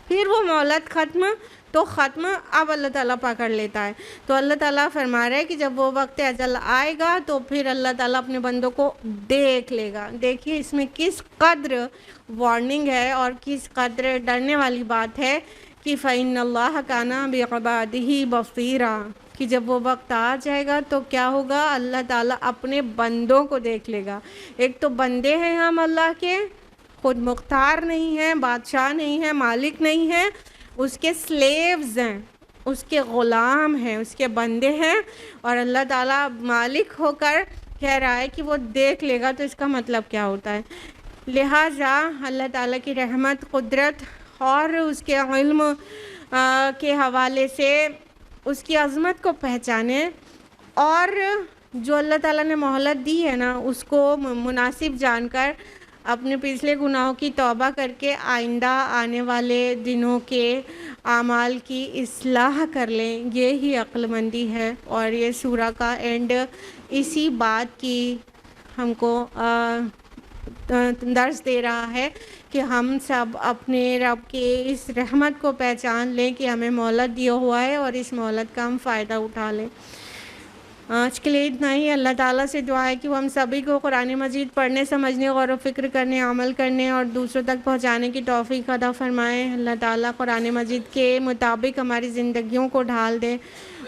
پھر وہ مہلت ختم تو ختم، اب اللہ تعالیٰ پکڑ لیتا ہے۔ تو اللہ تعالیٰ فرما رہا ہے کہ جب وہ وقت اجل آئے گا تو پھر اللہ تعالیٰ اپنے بندوں کو دیکھ لے گا۔ دیکھیے اس میں کس قدر وارننگ ہے اور کس قدر ڈرنے والی بات ہے کہ فَإِنَّ اللَّهَ كَانَ بِعِبَادِهِ بَصِيرًا، کہ جب وہ وقت آ جائے گا تو کیا ہوگا، اللہ تعالیٰ اپنے بندوں کو دیکھ لے گا۔ ایک تو بندے ہیں ہم اللہ کے، خود مختار نہیں ہیں، بادشاہ نہیں ہیں، مالک نہیں ہیں، اس کے سلیوز ہیں، اس کے غلام ہیں، اس کے بندے ہیں، اور اللہ تعالیٰ مالک ہو کر کہہ رہا ہے کہ وہ دیکھ لے گا، تو اس کا مطلب کیا ہوتا ہے؟ لہٰذا اللہ تعالیٰ کی رحمت، قدرت اور اس کے علم کے حوالے سے اس کی عظمت کو پہچانے، اور جو اللہ تعالیٰ نے مہلت دی ہے نا اس کو مناسب جان کر اپنے پچھلے گناہوں کی توبہ کر کے آئندہ آنے والے دنوں کے اعمال کی اصلاح کر لیں، یہ ہی عقل مندی ہے۔ اور یہ سورہ کا اینڈ اسی بات کی ہم کو درس دے رہا ہے کہ ہم سب اپنے رب کے اس رحمت کو پہچان لیں کہ ہمیں مہلت دیا ہوا ہے، اور اس مہلت کا ہم فائدہ اٹھا لیں۔ آج کے لیے اتنا ہی۔ اللہ تعالیٰ سے دعا ہے کہ وہ ہم سبھی کو قرآن مجید پڑھنے، سمجھنے، غور و فکر کرنے، عمل کرنے اور دوسروں تک پہنچانے کی توفیق عطا فرمائے۔ اللہ تعالیٰ قرآن مجید کے مطابق ہماری زندگیوں کو ڈھال دے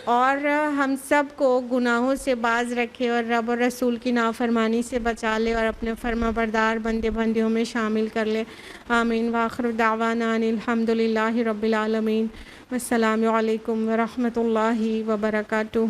اور ہم سب کو گناہوں سے باز رکھے اور رب اور رسول کی نافرمانی سے بچا لے اور اپنے فرما بردار بندے بندیوں میں شامل کر لے۔ آمین۔ وآخر دعوانا ان الحمد للہ رب العالمین۔ السلام علیکم ورحمۃ اللہ وبرکاتہ۔